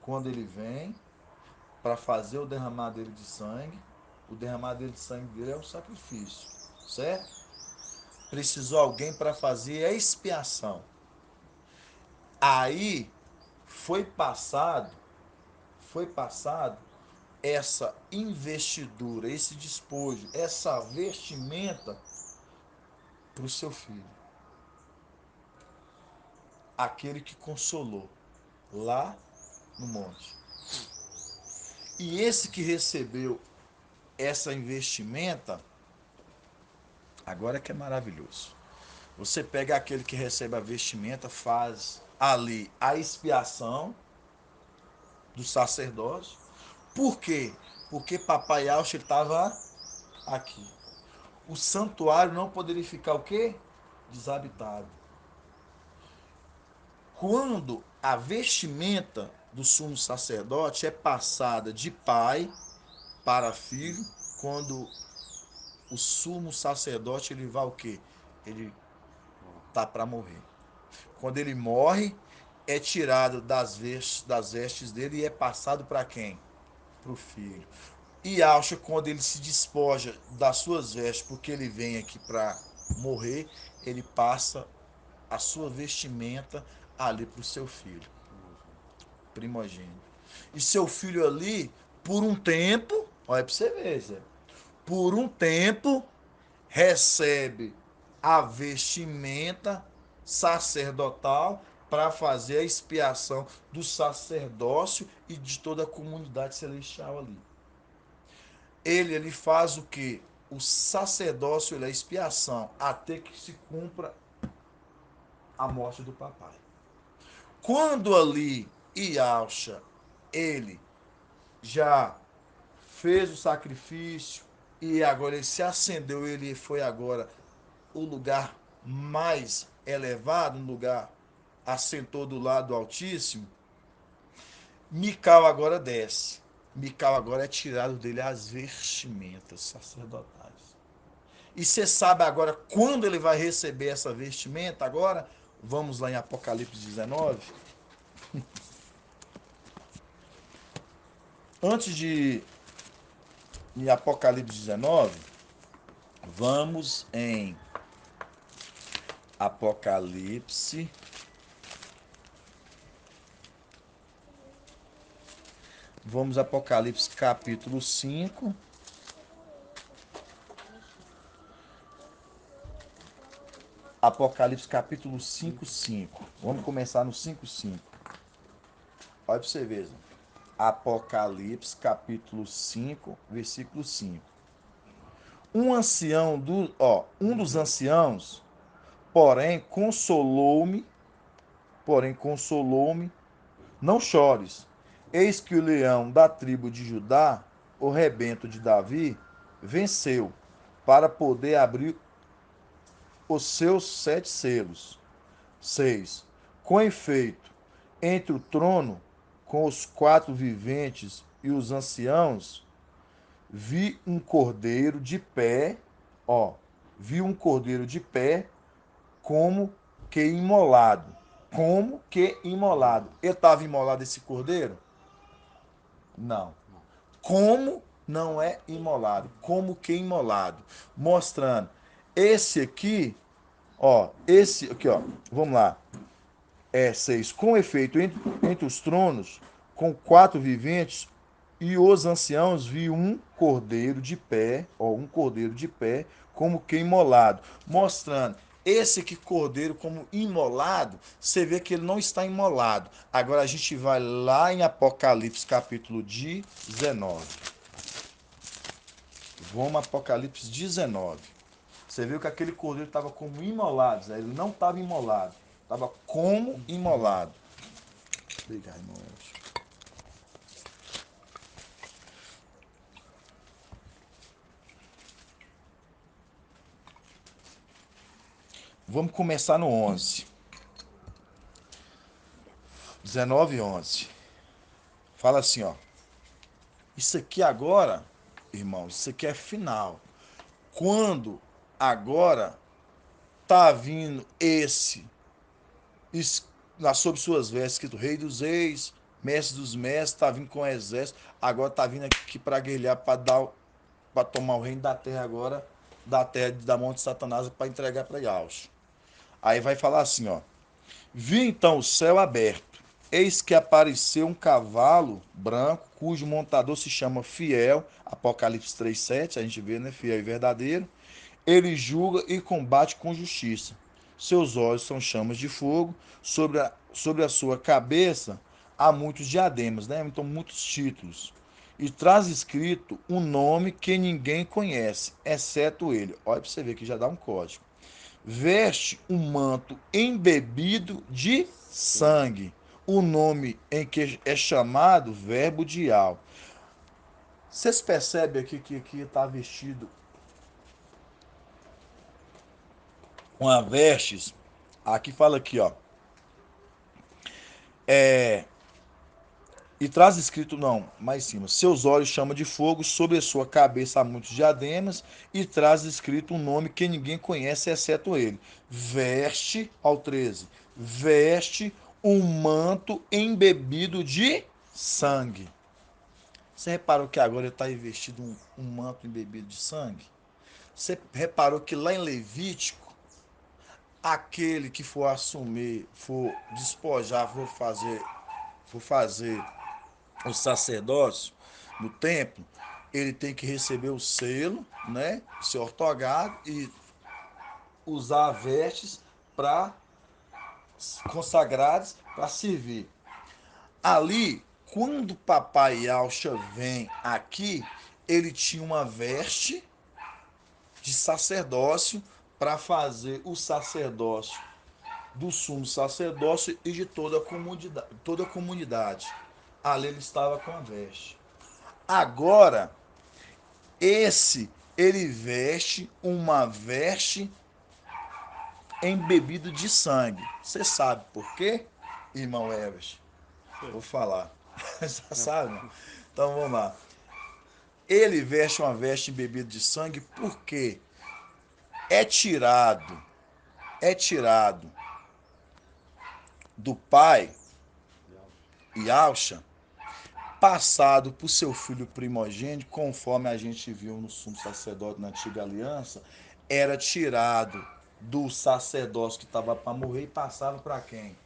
Quando ele vem para fazer o derramar dele de sangue, o derramar dele de sangue dele é um sacrifício, certo? Precisou alguém para fazer a expiação. Aí foi passado essa investidura, esse despojo, essa vestimenta para o seu filho, aquele que consolou lá no monte. E esse que recebeu essa investimenta, agora que é maravilhoso. Você pega aquele que recebe a vestimenta, faz ali a expiação do sacerdócio. Por quê? Porque papai Yaucha estava aqui. O santuário não poderia ficar o quê? Desabitado. Quando a vestimenta do sumo sacerdote é passada de pai para filho, quando o sumo sacerdote ele vai o quê? Ele tá para morrer. Quando ele morre, é tirado das vestes dele e é passado para quem? Para o filho. E acha quando ele se despoja das suas vestes, porque ele vem aqui para morrer, ele passa a sua vestimenta ali para o seu filho, primogênito. E seu filho ali, por um tempo, olha para você ver, Zé, por um tempo, recebe a vestimenta sacerdotal para fazer a expiação do sacerdócio e de toda a comunidade celestial ali. Ele faz o que? O sacerdócio, ele é a expiação, até que se cumpra a morte do papai. Quando ali Iaucha, ele já fez o sacrifício e agora ele se acendeu, ele foi agora o lugar mais elevado, um lugar assentou do lado do Altíssimo, Mical agora desce. Mical agora é tirado dele as vestimentas sacerdotais. E você sabe agora quando ele vai receber essa vestimenta? Agora, vamos lá em Apocalipse 19. Antes de em Apocalipse 19, vamos em Apocalipse. Vamos Apocalipse capítulo 5. Apocalipse capítulo 5, 5. Vamos começar no 5, 5. Olha para você ver. Apocalipse capítulo 5, versículo 5. Um dos anciãos, porém consolou-me, não chores. Eis que o leão da tribo de Judá, o rebento de Davi, venceu para poder abrir os seus 7 selos. 6. Com efeito, entre o trono, com os 4 viventes e os anciãos, vi um cordeiro de pé, ó, vi um cordeiro de pé, como que imolado. Como que imolado. Ele estava imolado esse cordeiro? Não. Como não é imolado? Como que imolado? Mostrando. Esse aqui, ó, esse aqui, ó, vamos lá. 6. Com efeito, entre os tronos, com 4 viventes e os anciãos, vi um cordeiro de pé, ó, um cordeiro de pé, como que imolado, mostrando esse que cordeiro como imolado, você vê que ele não está imolado. Agora a gente vai lá em Apocalipse capítulo 19. Vamos Apocalipse 19. Você viu que aquele cordeiro estava como imolado, Zé. Ele não estava imolado, estava como imolado. Obrigado, irmão Elcio. Vamos começar no 11. 19 e 11. Fala assim, ó. Isso aqui agora, irmãos, isso aqui é final. Quando agora tá vindo sob suas vestes, escrito Rei dos Reis, Mestre dos Mestres, tá vindo com o exército, agora tá vindo aqui para guerrear, para tomar o reino da terra agora, da terra da mão de Satanás, para entregar para Yahshua. Aí vai falar assim, ó. Vi então o céu aberto. Eis que apareceu um cavalo branco, cujo montador se chama Fiel, Apocalipse 3:7, a gente vê, né? Fiel e verdadeiro. Ele julga e combate com justiça. Seus olhos são chamas de fogo, sobre a sua cabeça há muitos diademas, né? Então, muitos títulos. E traz escrito um nome que ninguém conhece, exceto ele. Olha para você ver que já dá um código. Veste um manto embebido de sangue. O nome em que é chamado Verbo Dial. Vocês percebem aqui que está vestido com a vestes? Aqui fala aqui, ó. E traz escrito, não, mais em cima. Seus olhos chama de fogo, sobre a sua cabeça há muitos diademas, e traz escrito um nome que ninguém conhece, exceto ele. Veste, ao 13, veste um manto embebido de sangue. Você reparou que agora ele está investido um manto embebido de sangue? Você reparou que lá em Levítico, aquele que for assumir, for despojar, for fazer o sacerdócio no templo, ele tem que receber o selo, né, ser ortogado e usar vestes para consagradas para servir. Ali, quando o papai Yalcha vem aqui, ele tinha uma veste de sacerdócio para fazer o sacerdócio do sumo sacerdócio e de toda a comunidade. Ali ele estava com a veste. Agora, ele veste uma veste embebido de sangue. Você sabe por quê, irmão Everest? Vou falar. Já sabe, não? Então vamos lá. Ele veste uma veste embebida de sangue porque é tirado, é tirado do pai Yalcha, passado por seu filho primogênito, conforme a gente viu no sumo sacerdote na antiga aliança, era tirado do sacerdócio que estava para morrer e passava para quem?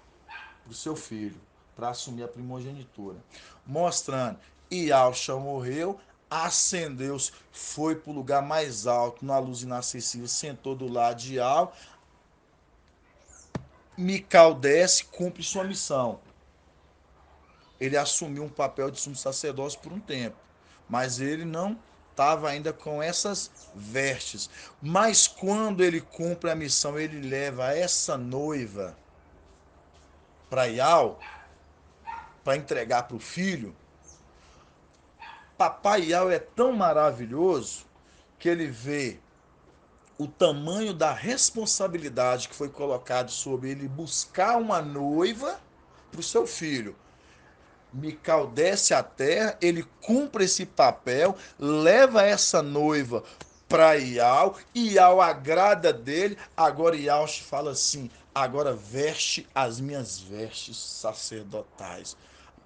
Para o seu filho, para assumir a primogenitura. Mostrando, Yalcha morreu, ascendeu-se, foi para o lugar mais alto, na luz inacessível, sentou do lado de Al. Mical desce, cumpre sua missão. Ele assumiu um papel de sumo sacerdócio por um tempo, mas ele não estava ainda com essas vestes. Mas quando ele cumpre a missão, ele leva essa noiva para Ial, para entregar para o filho. Papai Ial é tão maravilhoso que ele vê o tamanho da responsabilidade que foi colocado sobre ele buscar uma noiva para o seu filho. Mical desce à terra, ele cumpre esse papel, leva essa noiva para Ial, Ial agrada dele, agora Ial fala assim, agora veste as minhas vestes sacerdotais.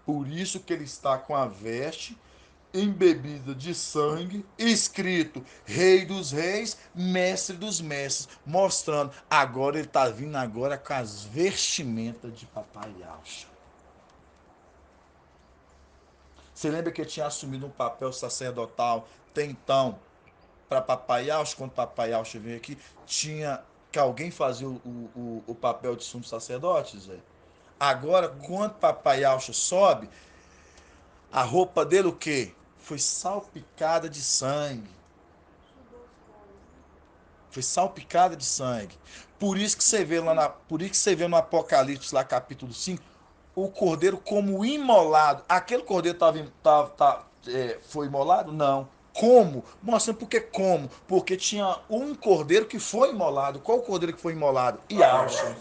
Por isso que ele está com a veste embebida de sangue, escrito Rei dos Reis, Mestre dos Mestres, mostrando, agora ele está vindo agora com as vestimentas de Papai Yalcha. Você lembra que ele tinha assumido um papel sacerdotal até então para Papai Yalcha, quando Papai Yalcha veio aqui, tinha que alguém fazia o papel de sumo sacerdote, Zé? Agora, quando Papai Yalcha sobe, a roupa dele o quê? Foi salpicada de sangue. Foi salpicada de sangue. Por isso que você vê por isso que você vê no Apocalipse, lá capítulo 5, o cordeiro como imolado. Aquele cordeiro foi imolado? Não. Como? Mostrando por que como. Porque tinha um cordeiro que foi imolado. Qual o cordeiro que foi imolado? Yalcha.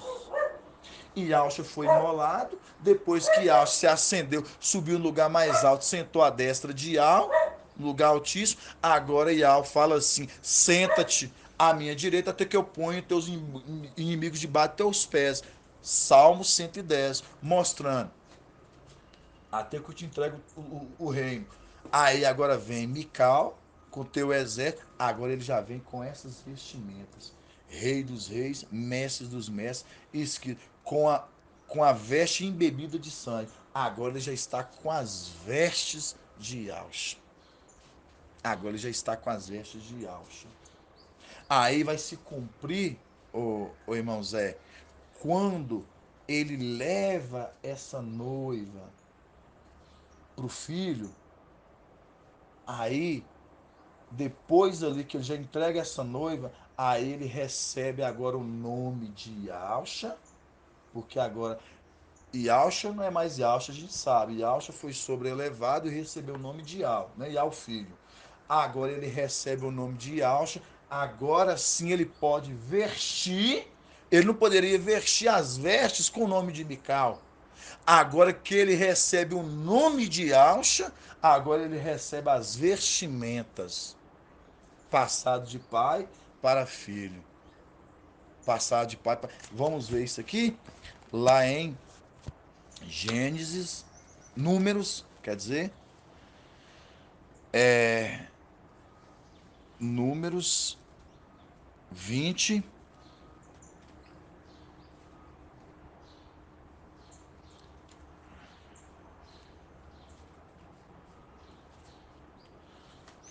e Yaucha foi imolado. Depois que Yaucha se acendeu, subiu no lugar mais alto, sentou à destra de Yau, no lugar altíssimo. Agora Yau fala assim: senta-te à minha direita até que eu ponha teus inimigos debaixo de teus pés. Salmo 110, mostrando até que eu te entrego o reino. Aí agora vem Mical com teu exército. Agora ele já vem com essas vestimentas. Rei dos reis, mestres dos mestres, escrito com a veste embebida de sangue. Agora ele já está com as vestes de Yaucha. Agora ele já está com as vestes de Yaucha. Aí vai se cumprir, o irmão Zé, quando ele leva essa noiva pro filho. Aí, depois ali que ele já entrega essa noiva, aí ele recebe agora o nome de Yaucha, porque agora Yaucha não é mais Yaucha, a gente sabe. Yaucha foi sobrelevado e recebeu o nome de Yau, né? Yau filho. Agora ele recebe o nome de Yaucha, agora sim ele pode vestir, ele não poderia vestir as vestes com o nome de Mical. Agora que ele recebe o nome de Yaucha, agora ele recebe as vestimentas. Passado de pai para filho. Passado de pai para... Vamos ver isso aqui? Lá em Gênesis, Números, quer dizer, Números 20,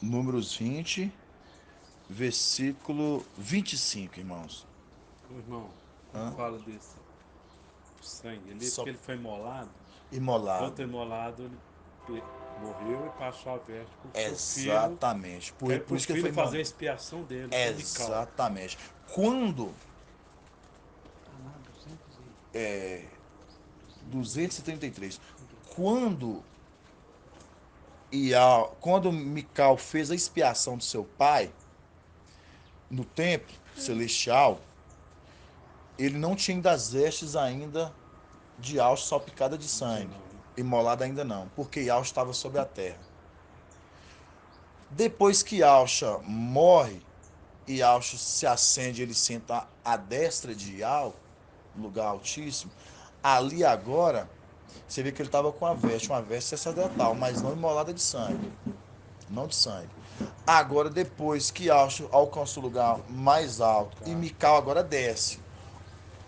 Números 20, versículo 25, irmãos. Ô, irmão, quando Hã? fala desse sangue ali, Só porque ele foi imolado, imolado. enquanto imolado, ele morreu e passou a veste para o seu filho, Exatamente. que Por para o isso que ele foi filho fazer a imolado. expiação dele, que é Mical. Exatamente. Quando Tá lá, 200 e... 233. 233. Quando quando Mical fez a expiação do seu pai no templo celestial, ele não tinha ainda as vestes ainda de Yaush salpicada de Não tinha sangue, não, né? imolada ainda não, porque Yaush estava sobre a terra. Depois que Yaush morre e Yaush se acende, ele senta à destra de Yau, no lugar altíssimo. Ali agora, você vê que ele estava com uma veste sacerdotal, mas não imolada de sangue. Não de sangue. Agora, depois que Yaush alcança o lugar mais alto e Tá. Mical agora desce.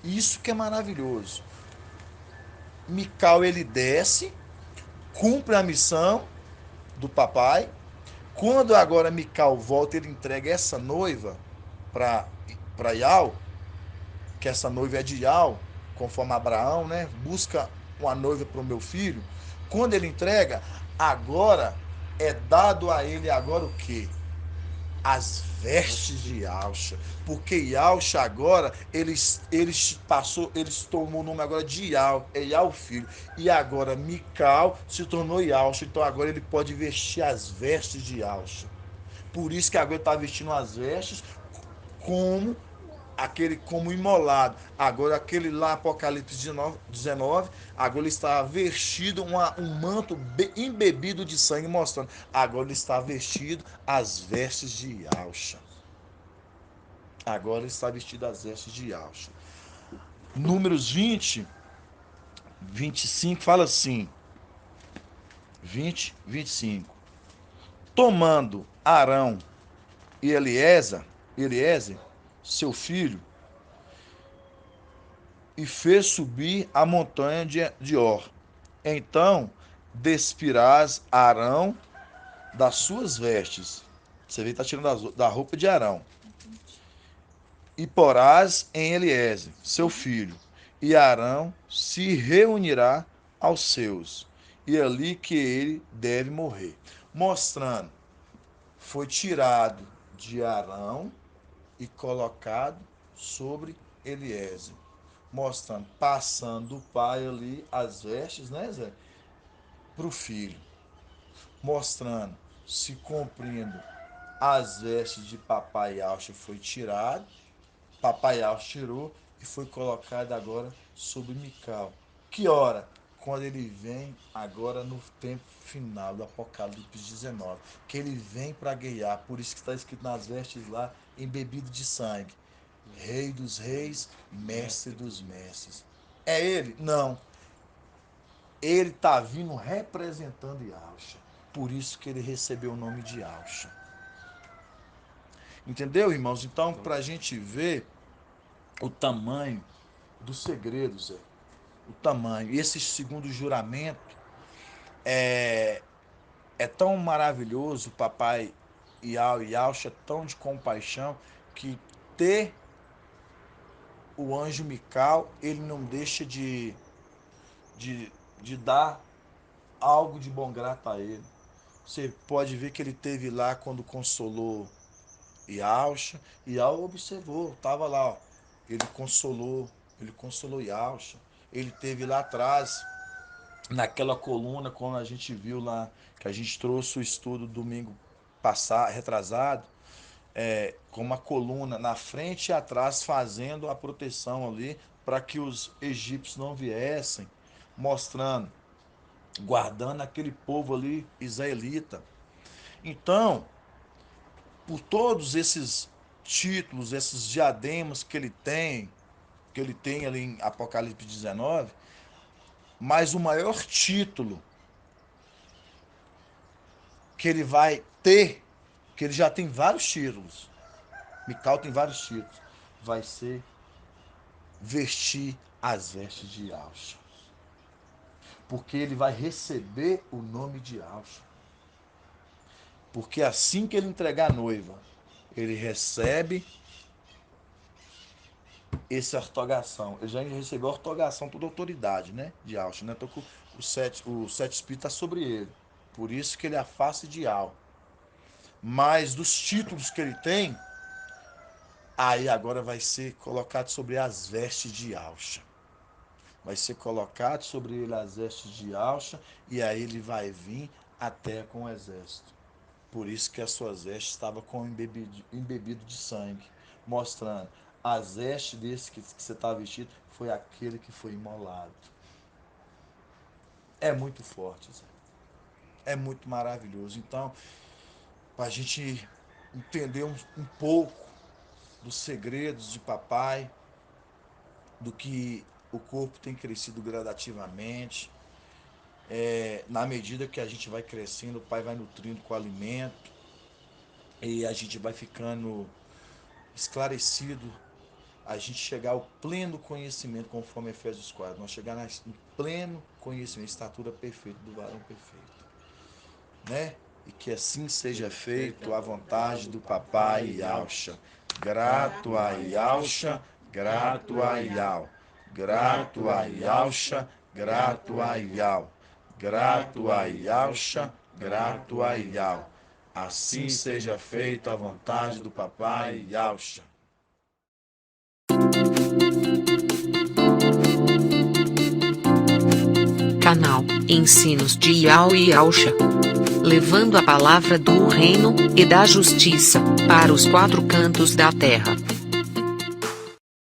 Isso que é maravilhoso. Mical ele desce, cumpre a missão do papai. Quando agora Mical volta, ele entrega essa noiva para Yau, que essa noiva é de Yau, conforme Abraão, né? Busca uma noiva para o meu filho. Quando ele entrega, agora é dado a ele agora o quê? As vestes de Yaucha, porque Yaucha agora eles tomou o nome agora de Yau, é Yau filho, e agora Mical se tornou Yaucha, então agora ele pode vestir as vestes de Yaucha. Por isso que agora ele está vestindo as vestes como como imolado. Agora aquele lá, Apocalipse 19, agora ele está vestido um manto embebido de sangue, mostrando. Agora ele está vestido as vestes de Yaucha. Agora ele está vestido as vestes de Yaucha. Números 20, 25 fala assim: 20, 25. Tomando Arão e Eliezer, seu filho, e fez subir a montanha de Or. Então despirás Arão das suas vestes. Você vê que está tirando da roupa de Arão. E porás em Eliezer, seu filho, e Arão se reunirá aos seus, e é ali que ele deve morrer. Mostrando, foi tirado de Arão e colocado sobre Eliezer. Mostrando, passando do pai ali as vestes, né, Zé? Para o filho. Mostrando, se cumprindo, as vestes de Papai Yauch foi tirado. Papai Yauch tirou e foi colocado agora sobre Mical. Que hora? Quando ele vem agora no tempo final do Apocalipse 19, que ele vem para guiar, por isso que está escrito nas vestes lá, embebido de sangue, Rei dos reis, mestre dos mestres. É ele? Não. Ele está vindo representando Yahshua. Por isso que ele recebeu o nome de Yahshua. Entendeu, irmãos? Então, para a gente ver o tamanho do segredo, Zé. O tamanho. E esse segundo juramento é tão maravilhoso, papai Yahshua, tão de compaixão, que ter o anjo Mical, ele não deixa de, de dar algo de bom grato a ele. Você pode ver que ele teve lá quando consolou Yahshua, e Yahshua observou, estava lá, ó, ele consolou Yahshua. Ele teve lá atrás, naquela coluna, quando a gente viu lá, que a gente trouxe o estudo domingo passado, retrasado, com uma coluna na frente e atrás fazendo a proteção ali para que os egípcios não viessem, mostrando, guardando aquele povo ali israelita. Então, por todos esses títulos, esses diademas que ele tem ali em Apocalipse 19, mas o maior título que ele vai ter, que ele já tem vários títulos, Mical tem vários títulos, vai ser vestir as vestes de Yahshua. Porque ele vai receber o nome de Yahshua. Porque assim que ele entregar a noiva, ele recebe essa ortogação. Ele já recebeu a ortogação, toda a autoridade, né? De Yahshua, né? Então, o sete espírito está sobre ele. Por isso que ele é a face de Yahweh. Mas dos títulos que ele tem, aí agora vai ser colocado sobre as vestes de Yahshua. Vai ser colocado sobre ele as vestes de Yahshua, e aí ele vai vir até com o exército. Por isso que as suas vestes estavam com embebido de sangue, mostrando as vestes desse que você está vestido foi aquele que foi imolado. É muito forte, Zé. É muito maravilhoso. Então, para a gente entender um pouco dos segredos de papai, do que o corpo tem crescido gradativamente, na medida que a gente vai crescendo, o pai vai nutrindo com o alimento e a gente vai ficando esclarecido, a gente chegar ao pleno conhecimento, conforme Efésios 4, nós chegar no pleno conhecimento, estatura perfeita do varão perfeito, né? E que assim seja feito a vontade do papai Yahshua. Grato a Yahshua, grato a Yahweh. Grato a Yahshua, grato a Yahweh. Grato a Yahshua, grato a Yahweh. Assim seja feito a vontade do papai Yahshua. Canal Ensinos de Yahweh e Yahshua, levando a palavra do reino e da justiça para os quatro cantos da terra.